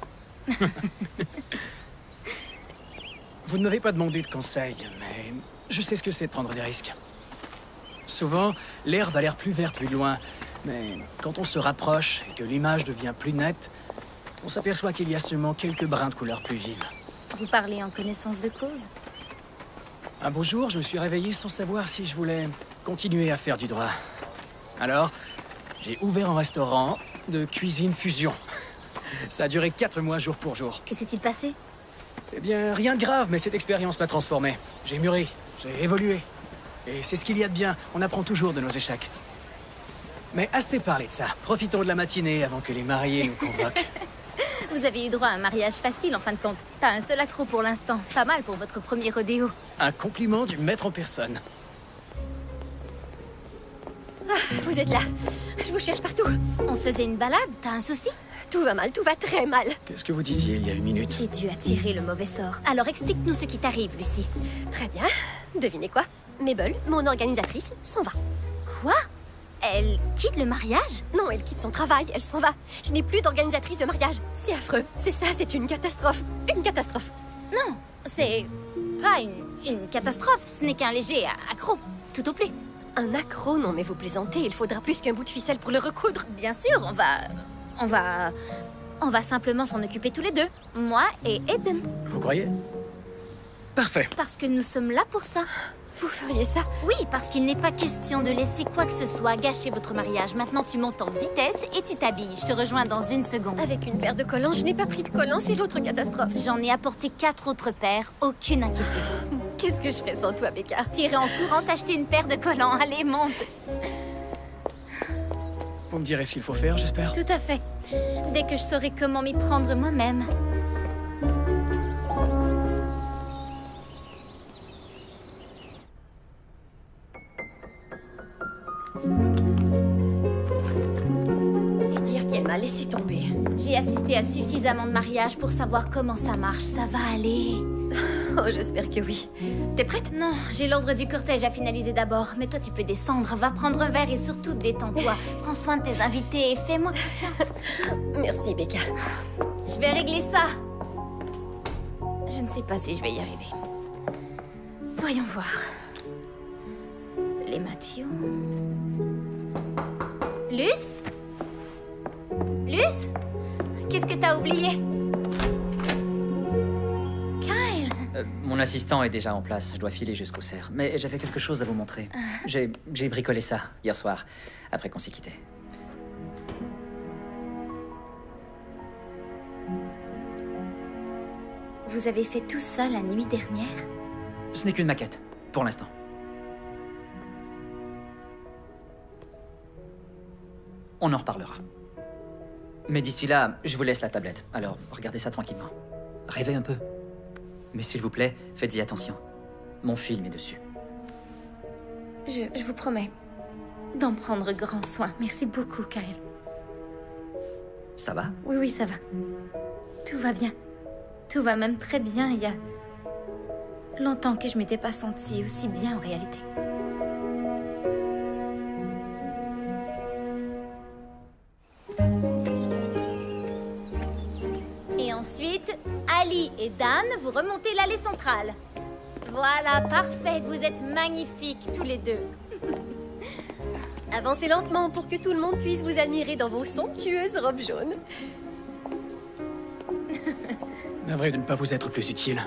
Vous ne m'avez pas demandé de conseils, mais je sais ce que c'est de prendre des risques. Souvent, l'herbe a l'air plus verte vu de loin, mais quand on se rapproche et que l'image devient plus nette, on s'aperçoit qu'il y a seulement quelques brins de couleur plus vives. Vous parlez en connaissance de cause? Un beau jour, je me suis réveillé sans savoir si je voulais continuer à faire du droit. Alors, j'ai ouvert un restaurant de cuisine fusion. Ça a duré 4 mois jour pour jour. Que s'est-il passé? Eh bien, rien de grave, mais cette expérience m'a transformé. J'ai mûri, j'ai évolué. Et c'est ce qu'il y a de bien, on apprend toujours de nos échecs. Mais assez parlé de ça. Profitons de la matinée avant que les mariés nous convoquent. Vous avez eu droit à un mariage facile en fin de compte. Pas un seul accro pour l'instant. Pas mal pour votre premier rodéo. Un compliment du maître en personne. Ah, vous êtes là. Je vous cherche partout. On faisait une balade, t'as un souci? Tout va mal, tout va très mal. Qu'est-ce que vous disiez il y a une minute? J'ai dû attirer le mauvais sort. Alors explique-nous ce qui t'arrive, Lucie. Très bien. Devinez quoi? Mabel, mon organisatrice, s'en va. Quoi? Elle quitte le mariage? Non, elle quitte son travail, elle s'en va. Je n'ai plus d'organisatrice de mariage. C'est affreux. C'est ça, c'est une catastrophe. Une catastrophe. Non, c'est pas une catastrophe. Ce n'est qu'un léger accro, tout au plus. Un accro? Non, mais vous plaisantez. Il faudra plus qu'un bout de ficelle pour le recoudre. Bien sûr, on va simplement s'en occuper tous les deux. Moi et Eden. Vous croyez? Parfait. Parce que nous sommes là pour ça. Vous feriez ça? Oui, parce qu'il n'est pas question de laisser quoi que ce soit gâcher votre mariage. Maintenant, tu montes en vitesse et tu t'habilles. Je te rejoins dans 1 seconde. Avec une paire de collants, je n'ai pas pris de collants, c'est l'autre catastrophe. J'en ai apporté 4 autres paires, aucune inquiétude. Qu'est-ce que je ferais sans toi, Becca? Tirer en courant t'acheter une paire de collants. Allez, monte. Vous me direz ce qu'il faut faire, j'espère? Tout à fait. Dès que je saurai comment m'y prendre moi-même. Et dire qu'elle m'a laissé tomber. J'ai assisté à suffisamment de mariages pour savoir comment ça marche. Ça va aller. Oh, j'espère que oui. T'es prête? Non, j'ai l'ordre du cortège à finaliser d'abord. Mais toi, tu peux descendre. Va prendre un verre et surtout détends-toi. Prends soin de tes invités et fais-moi confiance. Merci, Becca. Je vais régler ça. Je ne sais pas si je vais y arriver. Voyons voir. Les Mathieu. Luce? Luce? Qu'est-ce que t'as oublié? Kyle? Mon assistant est déjà en place, je dois filer jusqu'au cerf. Mais j'avais quelque chose à vous montrer. J'ai bricolé ça hier soir, après qu'on s'est quitté. Vous avez fait tout ça la nuit dernière? Ce n'est qu'une maquette, pour l'instant. On en reparlera. Mais d'ici là, je vous laisse la tablette. Alors, regardez ça tranquillement. Rêvez un peu. Mais s'il vous plaît, faites-y attention. Mon film est dessus. Je vous promets d'en prendre grand soin. Merci beaucoup, Kyle. Ça va? Oui, ça va. Tout va bien. Tout va même très bien. Il y a longtemps que je m'étais pas sentie aussi bien en réalité. Et ensuite, Ali et Dan, vous remontez l'allée centrale. Voilà, parfait. Vous êtes magnifiques tous les deux. Avancez lentement pour que tout le monde puisse vous admirer dans vos somptueuses robes jaunes. Navré de ne pas vous être plus utile.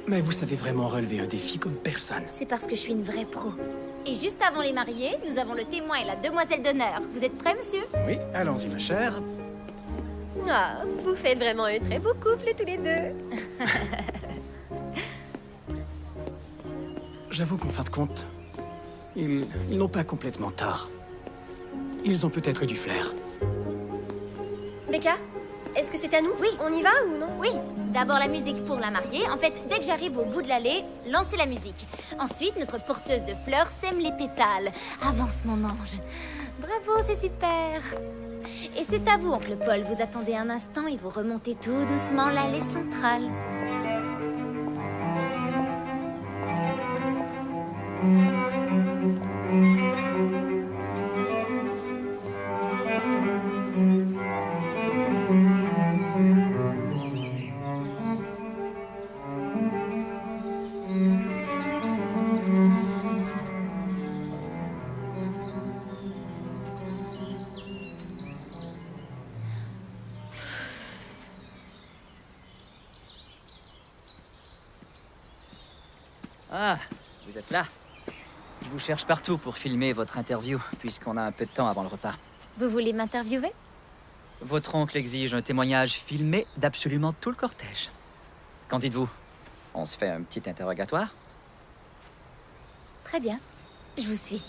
Mais vous savez vraiment relever un défi comme personne. C'est parce que je suis une vraie pro. Et juste avant les mariés, nous avons le témoin et la demoiselle d'honneur. Vous êtes prêts, monsieur? Oui, allons-y, ma chère. Ah, vous faites vraiment un très beau couple tous les deux. J'avoue qu'en fin de compte, ils n'ont pas complètement tort. Ils ont peut-être du flair. Becca, est-ce que c'est à nous? Oui. On y va ou non? Oui. D'abord la musique pour la mariée. En fait, dès que j'arrive au bout de l'allée, lancez la musique. Ensuite, notre porteuse de fleurs sème les pétales. Avance, mon ange. Bravo, c'est super. Et c'est à vous, oncle Paul. Vous attendez un instant et vous remontez tout doucement l'allée centrale. Ah, vous êtes là. vous cherche partout pour filmer votre interview, puisqu'on a un peu de temps avant le repas. Vous voulez m'interviewer? Votre oncle exige un témoignage filmé d'absolument tout le cortège. Qu'en dites-vous? On se fait un petit interrogatoire? Très bien. Je vous suis.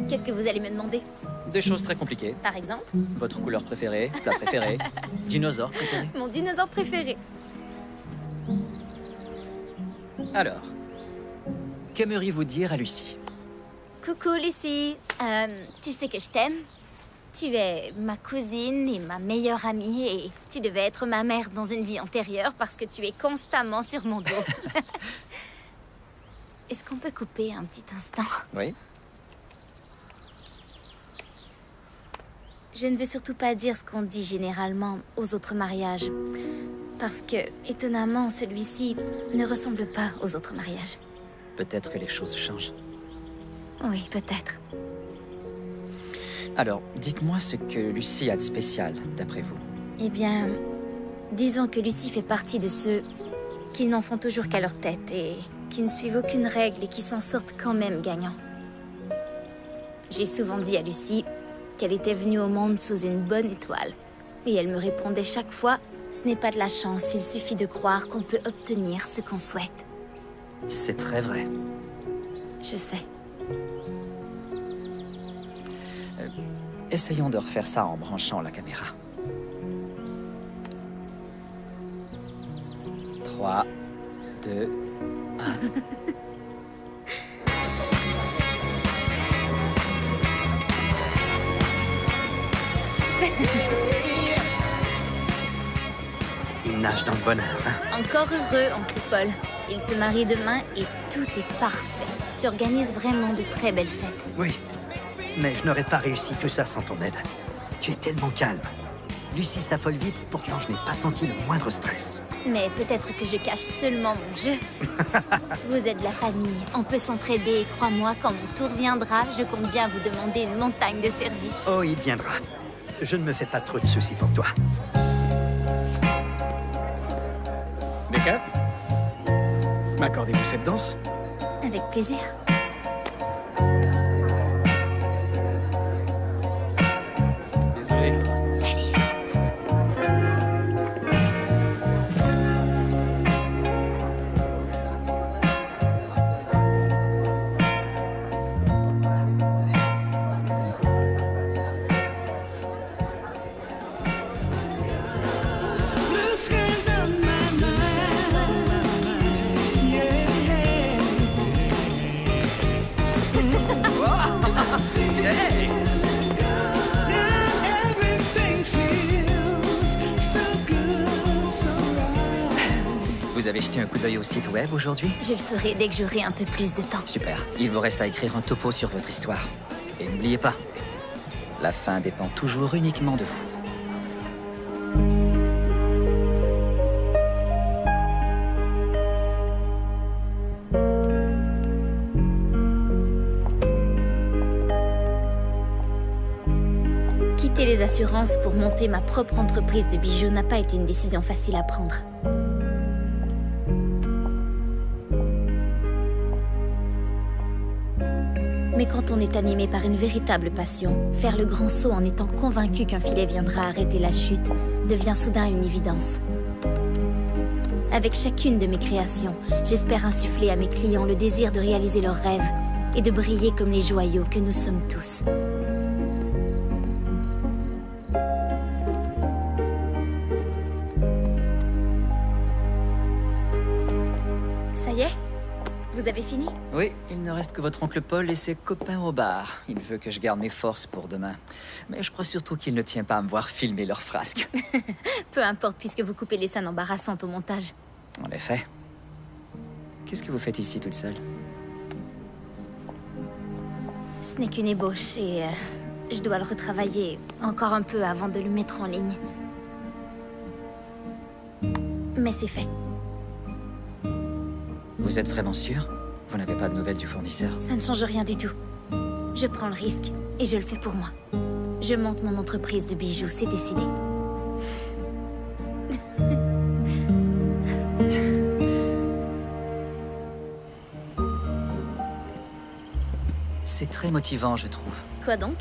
Qu'est-ce que vous allez me demander? Des choses très compliquées. Par exemple? Votre couleur préférée, plat préféré, dinosaure préféré. Mon dinosaure préféré. Alors, qu'aimeriez-vous dire à Lucie? Coucou Lucie. Tu sais que je t'aime. Tu es ma cousine et ma meilleure amie et tu devais être ma mère dans une vie antérieure parce que tu es constamment sur mon dos. Est-ce qu'on peut couper un petit instant? Oui. Je ne veux surtout pas dire ce qu'on dit généralement aux autres mariages. Parce que, étonnamment, celui-ci ne ressemble pas aux autres mariages. Peut-être que les choses changent. Oui, peut-être. Alors, dites-moi ce que Lucie a de spécial, d'après vous. Eh bien, disons que Lucie fait partie de ceux qui n'en font toujours qu'à leur tête et qui ne suivent aucune règle et qui s'en sortent quand même gagnants. J'ai souvent dit à Lucie qu'elle était venue au monde sous une bonne étoile. Et elle me répondait chaque fois, ce n'est pas de la chance, il suffit de croire qu'on peut obtenir ce qu'on souhaite. C'est très vrai. Je sais. Essayons de refaire ça en branchant la caméra. 3, 2, 1... Il nage dans le bonheur, hein? Encore heureux, oncle Paul. Il se marie demain et tout est parfait. Tu organises vraiment de très belles fêtes. Oui, mais je n'aurais pas réussi tout ça sans ton aide. Tu es tellement calme. Lucie s'affole vite, pourtant je n'ai pas senti le moindre stress. Mais peut-être que je cache seulement mon jeu. Vous êtes la famille, on peut s'entraider et crois-moi, quand mon tour viendra, je compte bien vous demander une montagne de services. Oh, il viendra. Je ne me fais pas trop de soucis pour toi. Becca? M'accordez-vous cette danse? Avec plaisir. Désolé. Vous avez jeté un coup d'œil au site web aujourd'hui? Je le ferai dès que j'aurai un peu plus de temps. Super. Il vous reste à écrire un topo sur votre histoire. Et n'oubliez pas, la fin dépend toujours uniquement de vous. Quitter les assurances pour monter ma propre entreprise de bijoux n'a pas été une décision facile à prendre. Mais quand on est animé par une véritable passion, faire le grand saut en étant convaincu qu'un filet viendra arrêter la chute devient soudain une évidence. Avec chacune de mes créations, j'espère insuffler à mes clients le désir de réaliser leurs rêves et de briller comme les joyaux que nous sommes tous. Ça y est? Vous avez fini? Oui, il ne reste que votre oncle Paul et ses copains au bar. Il veut que je garde mes forces pour demain. Mais je crois surtout qu'il ne tient pas à me voir filmer leurs frasques. Peu importe, puisque vous coupez les scènes embarrassantes au montage. En effet. Qu'est-ce que vous faites ici toute seule? Ce n'est qu'une ébauche et je dois le retravailler encore un peu avant de le mettre en ligne. Mais c'est fait. Vous êtes vraiment sûr? Vous n'avez pas de nouvelles du fournisseur? Ça ne change rien du tout. Je prends le risque et je le fais pour moi. Je monte mon entreprise de bijoux, c'est décidé. C'est très motivant, je trouve. Quoi donc?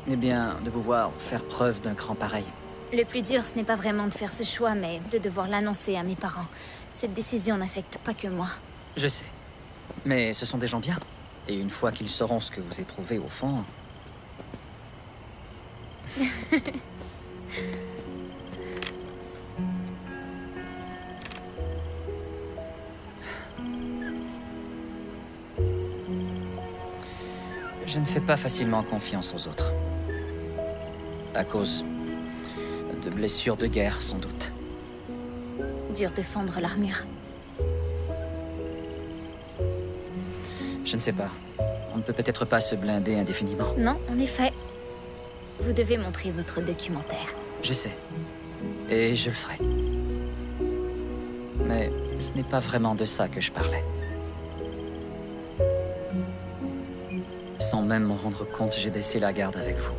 Eh bien, de vous voir faire preuve d'un cran pareil. Le plus dur, ce n'est pas vraiment de faire ce choix, mais de devoir l'annoncer à mes parents. Cette décision n'affecte pas que moi. Je sais. Mais ce sont des gens bien. Et une fois qu'ils sauront ce que vous éprouvez au fond... Je ne fais pas facilement confiance aux autres. À cause de blessures de guerre, sans doute. Dur de fendre l'armure. Je ne sais pas. On ne peut peut-être pas se blinder indéfiniment. Non, en effet. Vous devez montrer votre documentaire. Je sais. Et je le ferai. Mais ce n'est pas vraiment de ça que je parlais. Sans même m'en rendre compte, j'ai baissé la garde avec vous.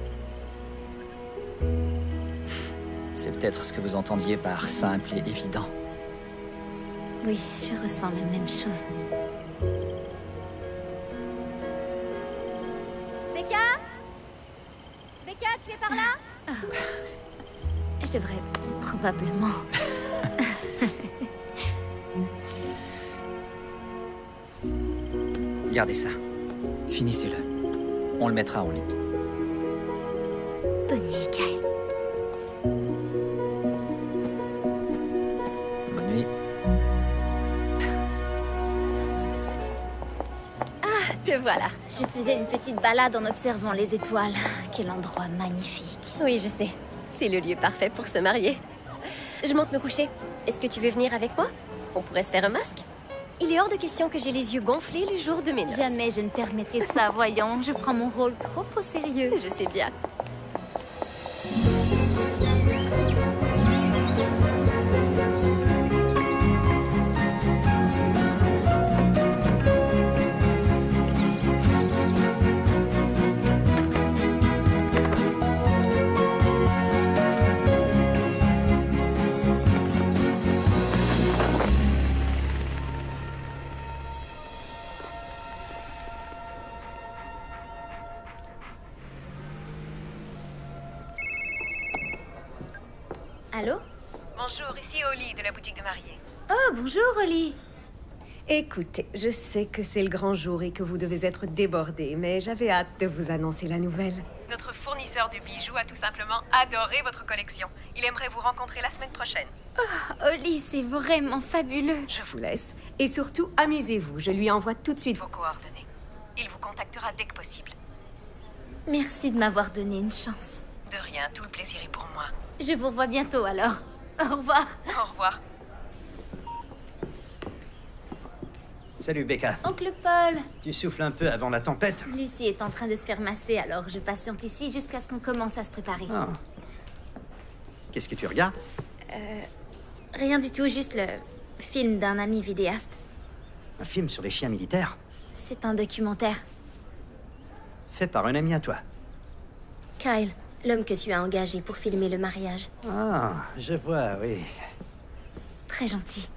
C'est peut-être ce que vous entendiez par simple et évident. Oui, je ressens la même chose. Becca? Becca, tu es par là? Je devrais probablement... Gardez ça. Finissez-le. On le mettra en ligne. Bonne nuit, Kyle. Bonne nuit. Ah, te voilà. Je faisais une petite balade en observant les étoiles. Quel endroit magnifique. Oui, je sais. C'est le lieu parfait pour se marier. Je monte me coucher. Est-ce que tu veux venir avec moi? On pourrait se faire un masque? Il est hors de question que j'ai les yeux gonflés le jour de mes noces. Jamais je ne permettrai ça, voyons. Je prends mon rôle trop au sérieux. Je sais bien. Allô? Bonjour, ici Holly de la boutique de mariée. Oh, bonjour, Holly. Écoutez, je sais que c'est le grand jour et que vous devez être débordés, mais j'avais hâte de vous annoncer la nouvelle. Notre fournisseur de bijoux a tout simplement adoré votre collection. Il aimerait vous rencontrer la semaine prochaine. Oh, Holly, c'est vraiment fabuleux. Je vous laisse. Et surtout, amusez-vous. Je lui envoie tout de suite Vos coordonnées. Il vous contactera dès que possible. Merci de m'avoir donné une chance. De rien, tout le plaisir est pour moi. Je vous revois bientôt alors. Au revoir. Au revoir. Salut Becca. Oncle Paul. Tu souffles un peu avant la tempête? Lucie est en train de se faire masser, alors je patiente ici jusqu'à ce qu'on commence à se préparer. Ah. Qu'est-ce que tu regardes? Rien du tout, juste le film d'un ami vidéaste. Un film sur les chiens militaires? C'est un documentaire. Fait par un ami à toi. Kyle, l'homme que tu as engagé pour filmer le mariage. Ah, je vois, oui. Très gentil.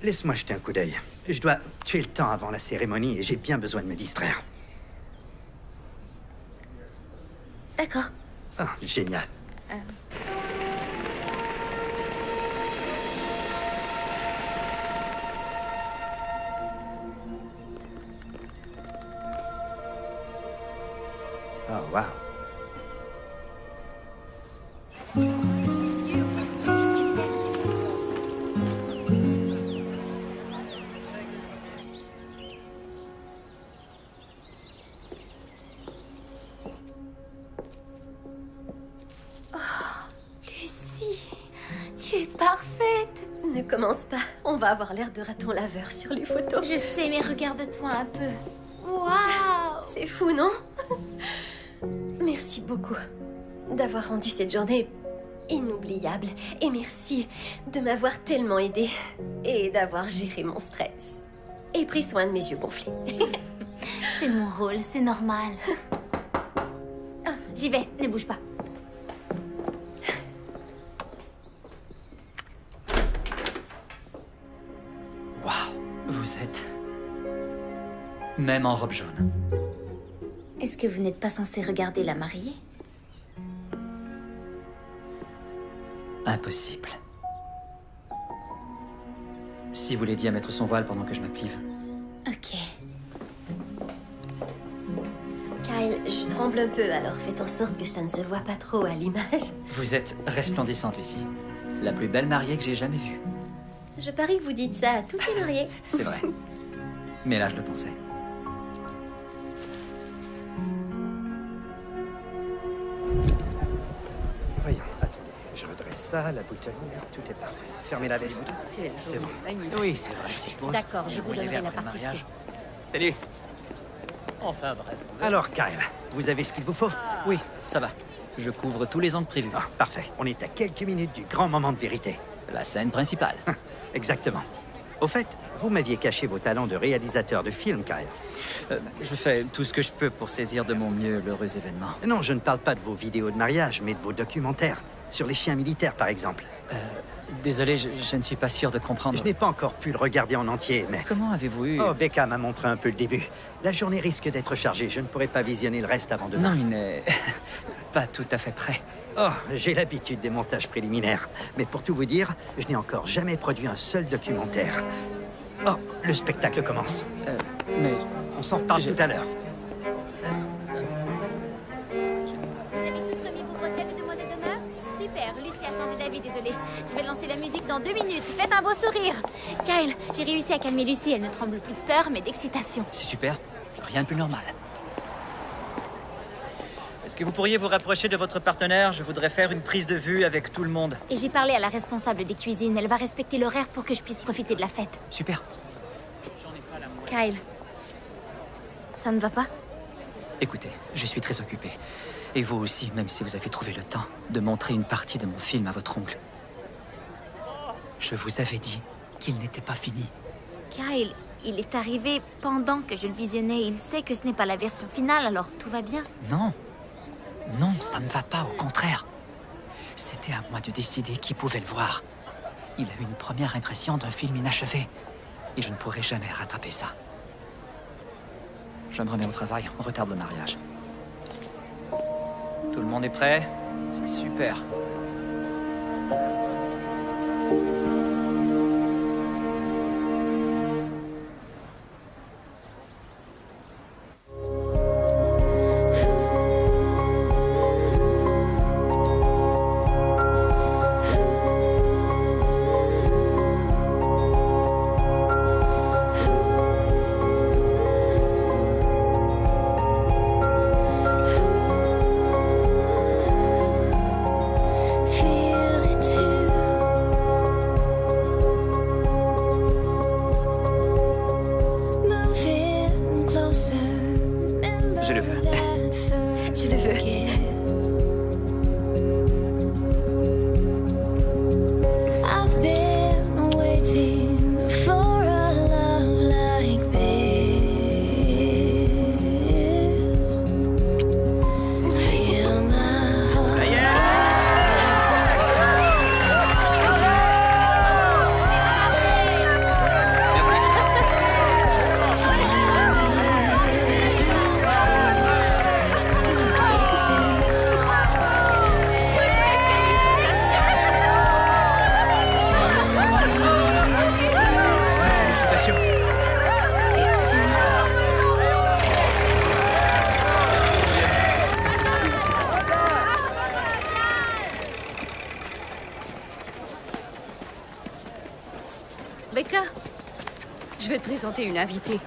Laisse-moi jeter un coup d'œil. Je dois tuer le temps avant la cérémonie et j'ai bien besoin de me distraire. D'accord. Ah, génial. Oh, wow. Lucie, tu es parfaite. Ne commence pas. On va avoir l'air de raton laveur sur les photos. Je sais, mais regarde-toi un peu. Waouh! C'est fou, non? Merci beaucoup d'avoir rendu cette journée inoubliable. Et merci de m'avoir tellement aidé et d'avoir géré mon stress. Et pris soin de mes yeux gonflés. C'est mon rôle, c'est normal. Oh, j'y vais, ne bouge pas. Waouh, vous êtes... Même en robe jaune. Est-ce que vous n'êtes pas censé regarder la mariée? Impossible. Si vous l'aidiez à mettre son voile pendant que je m'active. Ok. Kyle, je tremble un peu, alors faites en sorte que ça ne se voit pas trop à l'image. Vous êtes resplendissante, Lucie. La plus belle mariée que j'ai jamais vue. Je parie que vous dites ça à toutes les mariées. C'est vrai. Mais là, je le pensais. Voyons, attendez. Je redresse ça, la boutonnière, tout est parfait. Fermez la veste. C'est bon. Oui, c'est vrai. D'accord, je vous donnerai la partition. Salut. Enfin, bref. Alors, Kyle, vous avez ce qu'il vous faut? Oui, ça va. Je couvre tous les angles prévus. Ah, parfait. On est à quelques minutes du grand moment de vérité. La scène principale. Exactement. Au fait, vous m'aviez caché vos talents de réalisateur de film, Kyle. Je fais tout ce que je peux pour saisir de mon mieux l'heureux événement. Non, je ne parle pas de vos vidéos de mariage, mais de vos documentaires. Sur les chiens militaires, par exemple. Désolé, je ne suis pas sûr de comprendre. Je n'ai pas encore pu le regarder en entier, mais... Comment avez-vous eu... Oh, Becca m'a montré un peu le début. La journée risque d'être chargée. Je ne pourrai pas visionner le reste avant demain. Non, il n'est pas tout à fait prêt. Oh, j'ai l'habitude des montages préliminaires. Mais pour tout vous dire, je n'ai encore jamais produit un seul documentaire. Oh, le spectacle commence. Mais... On s'en reparle tout à l'heure. Vous avez toutes remis vos bretelles de demoiselle d'honneur? Super, Lucie a changé d'avis, désolée. Je vais lancer la musique dans 2 minutes. Faites un beau sourire. Kyle, j'ai réussi à calmer Lucie. Elle ne tremble plus de peur, mais d'excitation. C'est super. Rien de plus normal. Est-ce que vous pourriez vous rapprocher de votre partenaire? Je voudrais faire une prise de vue avec tout le monde. Et j'ai parlé à la responsable des cuisines. Elle va respecter l'horaire pour que je puisse profiter de la fête. Super. Kyle, ça ne va pas? Écoutez, je suis très occupé. Et vous aussi, même si vous avez trouvé le temps de montrer une partie de mon film à votre oncle. Je vous avais dit qu'il n'était pas fini. Kyle, il est arrivé pendant que je le visionnais. Il sait que ce n'est pas la version finale, alors tout va bien. Non. Non, ça ne va pas, au contraire. C'était à moi de décider qui pouvait le voir. Il a eu une première impression d'un film inachevé. Et je ne pourrai jamais rattraper ça. Je me remets au travail, on retarde le mariage. Tout le monde est prêt? C'est super. Je le veux. Je le veux. I've been waiting for a love like this. Feel my heart. Félicitations. Becca, je vais te présenter une invitée.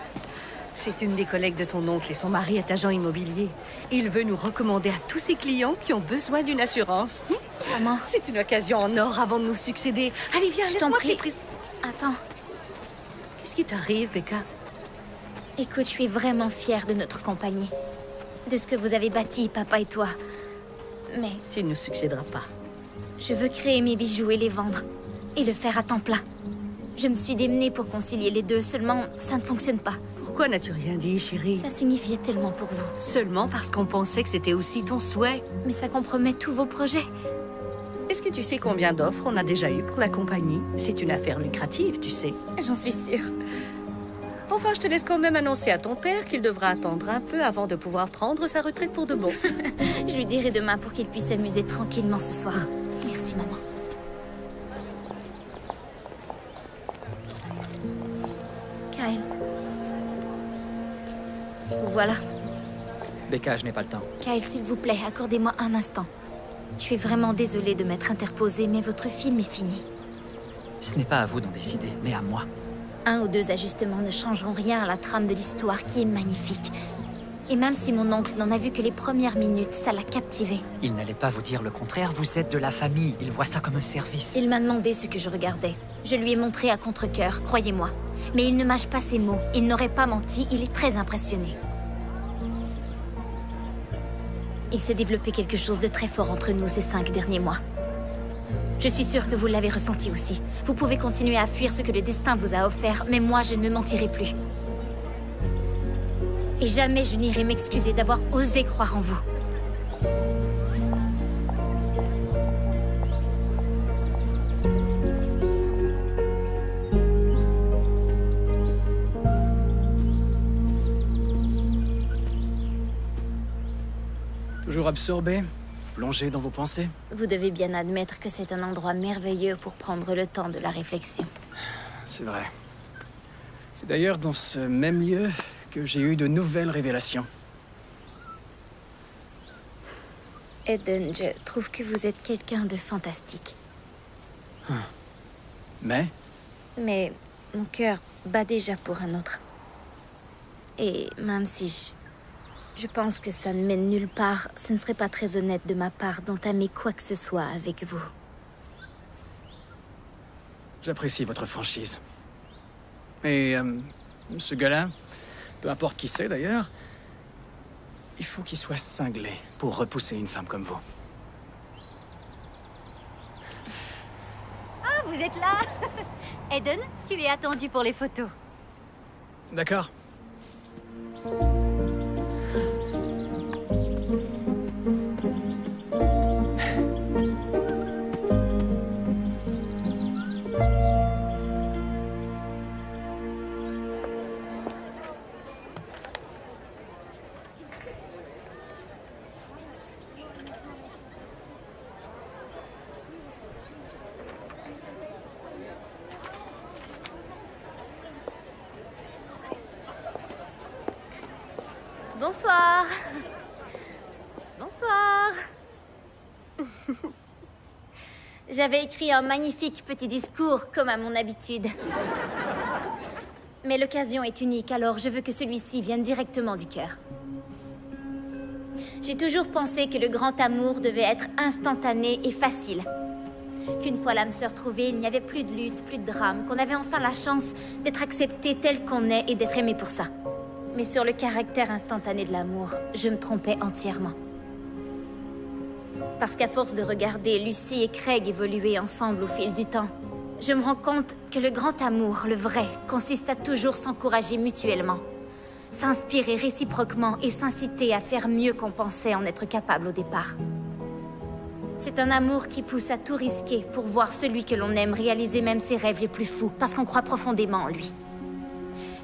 C'est une des collègues de ton oncle et son mari est agent immobilier. Il veut nous recommander à tous ses clients qui ont besoin d'une assurance. Maman. C'est une occasion en or avant de nous succéder. Allez, viens, Je t'en laisse-moi prie. te présenter. Attends. Qu'est-ce qui t'arrive, Becca? Écoute, je suis vraiment fière de notre compagnie. De ce que vous avez bâti, papa et toi. Mais Tu ne nous succéderas pas. je veux créer mes bijoux et les vendre. Et le faire à temps plein. Je me suis démenée pour concilier les deux, seulement ça ne fonctionne pas. Pourquoi n'as-tu rien dit, chérie? Ça signifiait tellement pour vous. Seulement parce qu'on pensait que c'était aussi ton souhait. Mais ça compromet tous vos projets. Est-ce que tu sais combien d'offres on a déjà eu pour la compagnie? C'est une affaire lucrative, tu sais. J'en suis sûre. Enfin, je te laisse quand même annoncer à ton père qu'il devra attendre un peu avant de pouvoir prendre sa retraite pour de bon. Je lui dirai demain pour qu'il puisse s'amuser tranquillement ce soir. Merci, maman. Kyle. Voilà. Becca, je n'ai pas le temps. Kyle, s'il vous plaît, accordez-moi un instant. Je suis vraiment désolée de m'être interposée, mais votre film est fini. Ce n'est pas à vous d'en décider, mais à moi. 1 ou 2 ajustements ne changeront rien à la trame de l'histoire qui est magnifique. Et même si mon oncle n'en a vu que les premières minutes, ça l'a captivé. Il n'allait pas vous dire le contraire, vous êtes de la famille. Il voit ça comme un service. Il m'a demandé ce que je regardais. Je lui ai montré à contre-cœur, croyez-moi. Mais il ne mâche pas ses mots. Il n'aurait pas menti, il est très impressionné. Il s'est développé quelque chose de très fort entre nous ces 5 derniers mois. Je suis sûre que vous l'avez ressenti aussi. Vous pouvez continuer à fuir ce que le destin vous a offert, mais moi, je ne me mentirai plus. Et jamais je n'irai m'excuser d'avoir osé croire en vous. Toujours absorbé, plongé dans vos pensées. Vous devez bien admettre que c'est un endroit merveilleux pour prendre le temps de la réflexion. C'est vrai. C'est d'ailleurs dans ce même lieu que j'ai eu de nouvelles révélations. Eden, je trouve que vous êtes quelqu'un de fantastique. Mais Mais mon cœur bat déjà pour un autre. Et même si je pense que ça ne mène nulle part, ce ne serait pas très honnête de ma part d'entamer quoi que ce soit avec vous. j'apprécie votre franchise. Mais ce gars-là, peu importe qui c'est d'ailleurs, il faut qu'il soit cinglé pour repousser une femme comme vous. Ah, vous êtes là. Eden, tu es attendu pour les photos. D'accord. Bonsoir. Bonsoir. J'avais écrit un magnifique petit discours, comme à mon habitude. Mais l'occasion est unique, alors je veux que celui-ci vienne directement du cœur. J'ai toujours pensé que le grand amour devait être instantané et facile. Qu'une fois l'âme sœur trouvée, il n'y avait plus de lutte, plus de drame, qu'on avait enfin la chance d'être accepté tel qu'on est et d'être aimé pour ça. Mais sur le caractère instantané de l'amour, je me trompais entièrement. Parce qu'à force de regarder Lucy et Craig évoluer ensemble au fil du temps, je me rends compte que le grand amour, le vrai, consiste à toujours s'encourager mutuellement, s'inspirer réciproquement et s'inciter à faire mieux qu'on pensait en être capable au départ. C'est un amour qui pousse à tout risquer pour voir celui que l'on aime réaliser même ses rêves les plus fous, parce qu'on croit profondément en lui.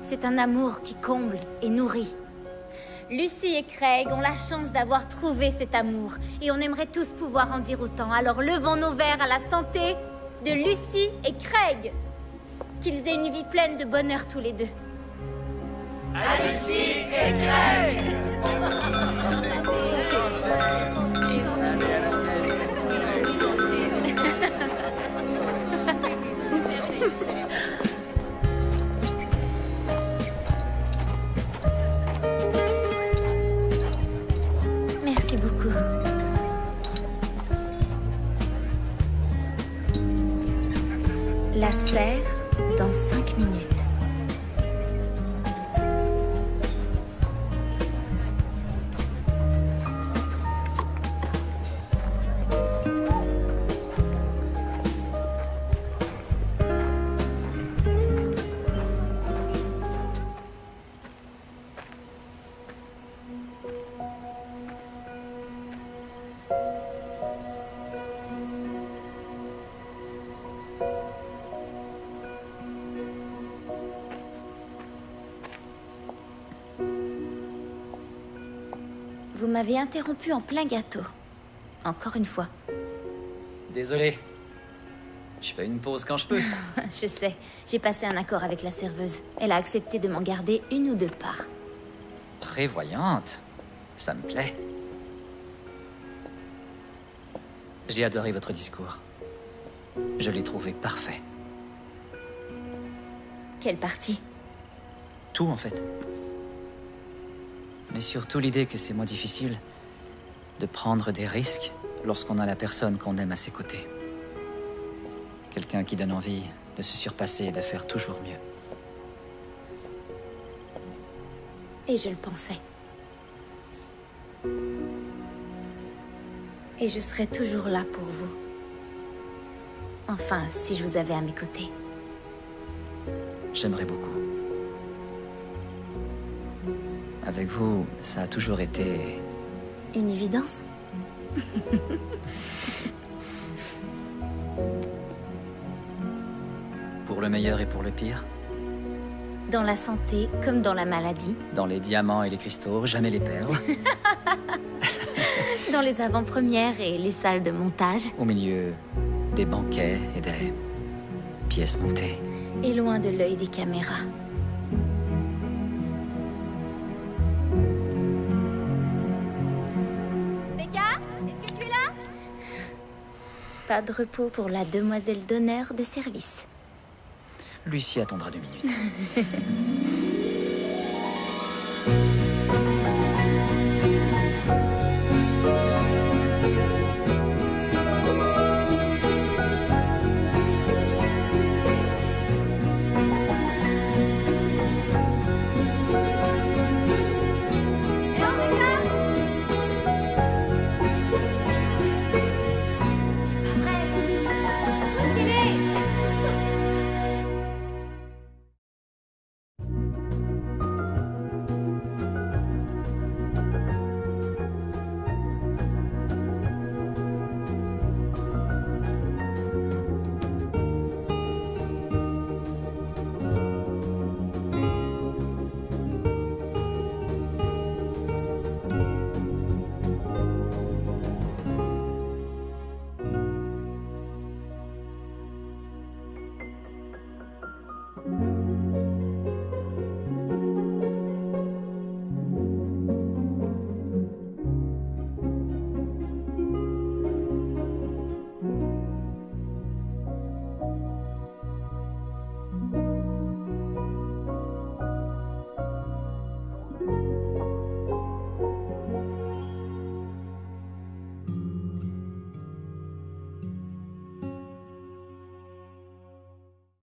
C'est un amour qui comble et nourrit. Lucy et Craig ont la chance d'avoir trouvé cet amour, et on aimerait tous pouvoir en dire autant. Alors levons nos verres à la santé de Lucy et Craig. Qu'ils aient une vie pleine de bonheur tous les deux. À Lucy et Craig. Merci beaucoup. La serre dans 5 minutes. Vous m'avez interrompu en plein gâteau. Encore une fois. Désolé. Je fais une pause quand je peux. Je sais, j'ai passé un accord avec la serveuse. Elle a accepté de m'en garder une ou deux parts. Prévoyante. Ça me plaît. J'ai adoré votre discours. Je l'ai trouvé parfait. Quelle partie? Tout, en fait. Mais surtout l'idée que c'est moins difficile de prendre des risques lorsqu'on a la personne qu'on aime à ses côtés. Quelqu'un qui donne envie de se surpasser et de faire toujours mieux. Et je le pensais. Et je serai toujours là pour vous. Enfin, si je vous avais à mes côtés. J'aimerais beaucoup. Avec vous, ça a toujours été... Une évidence? Pour le meilleur et pour le pire. Dans la santé comme dans la maladie. Dans les diamants et les cristaux, jamais les perles. Dans les avant-premières et les salles de montage. Au milieu des banquets et des pièces montées. Et loin de l'œil des caméras. Becca, est-ce que tu es là? Pas de repos pour la demoiselle d'honneur de service. Lucie attendra 2 minutes.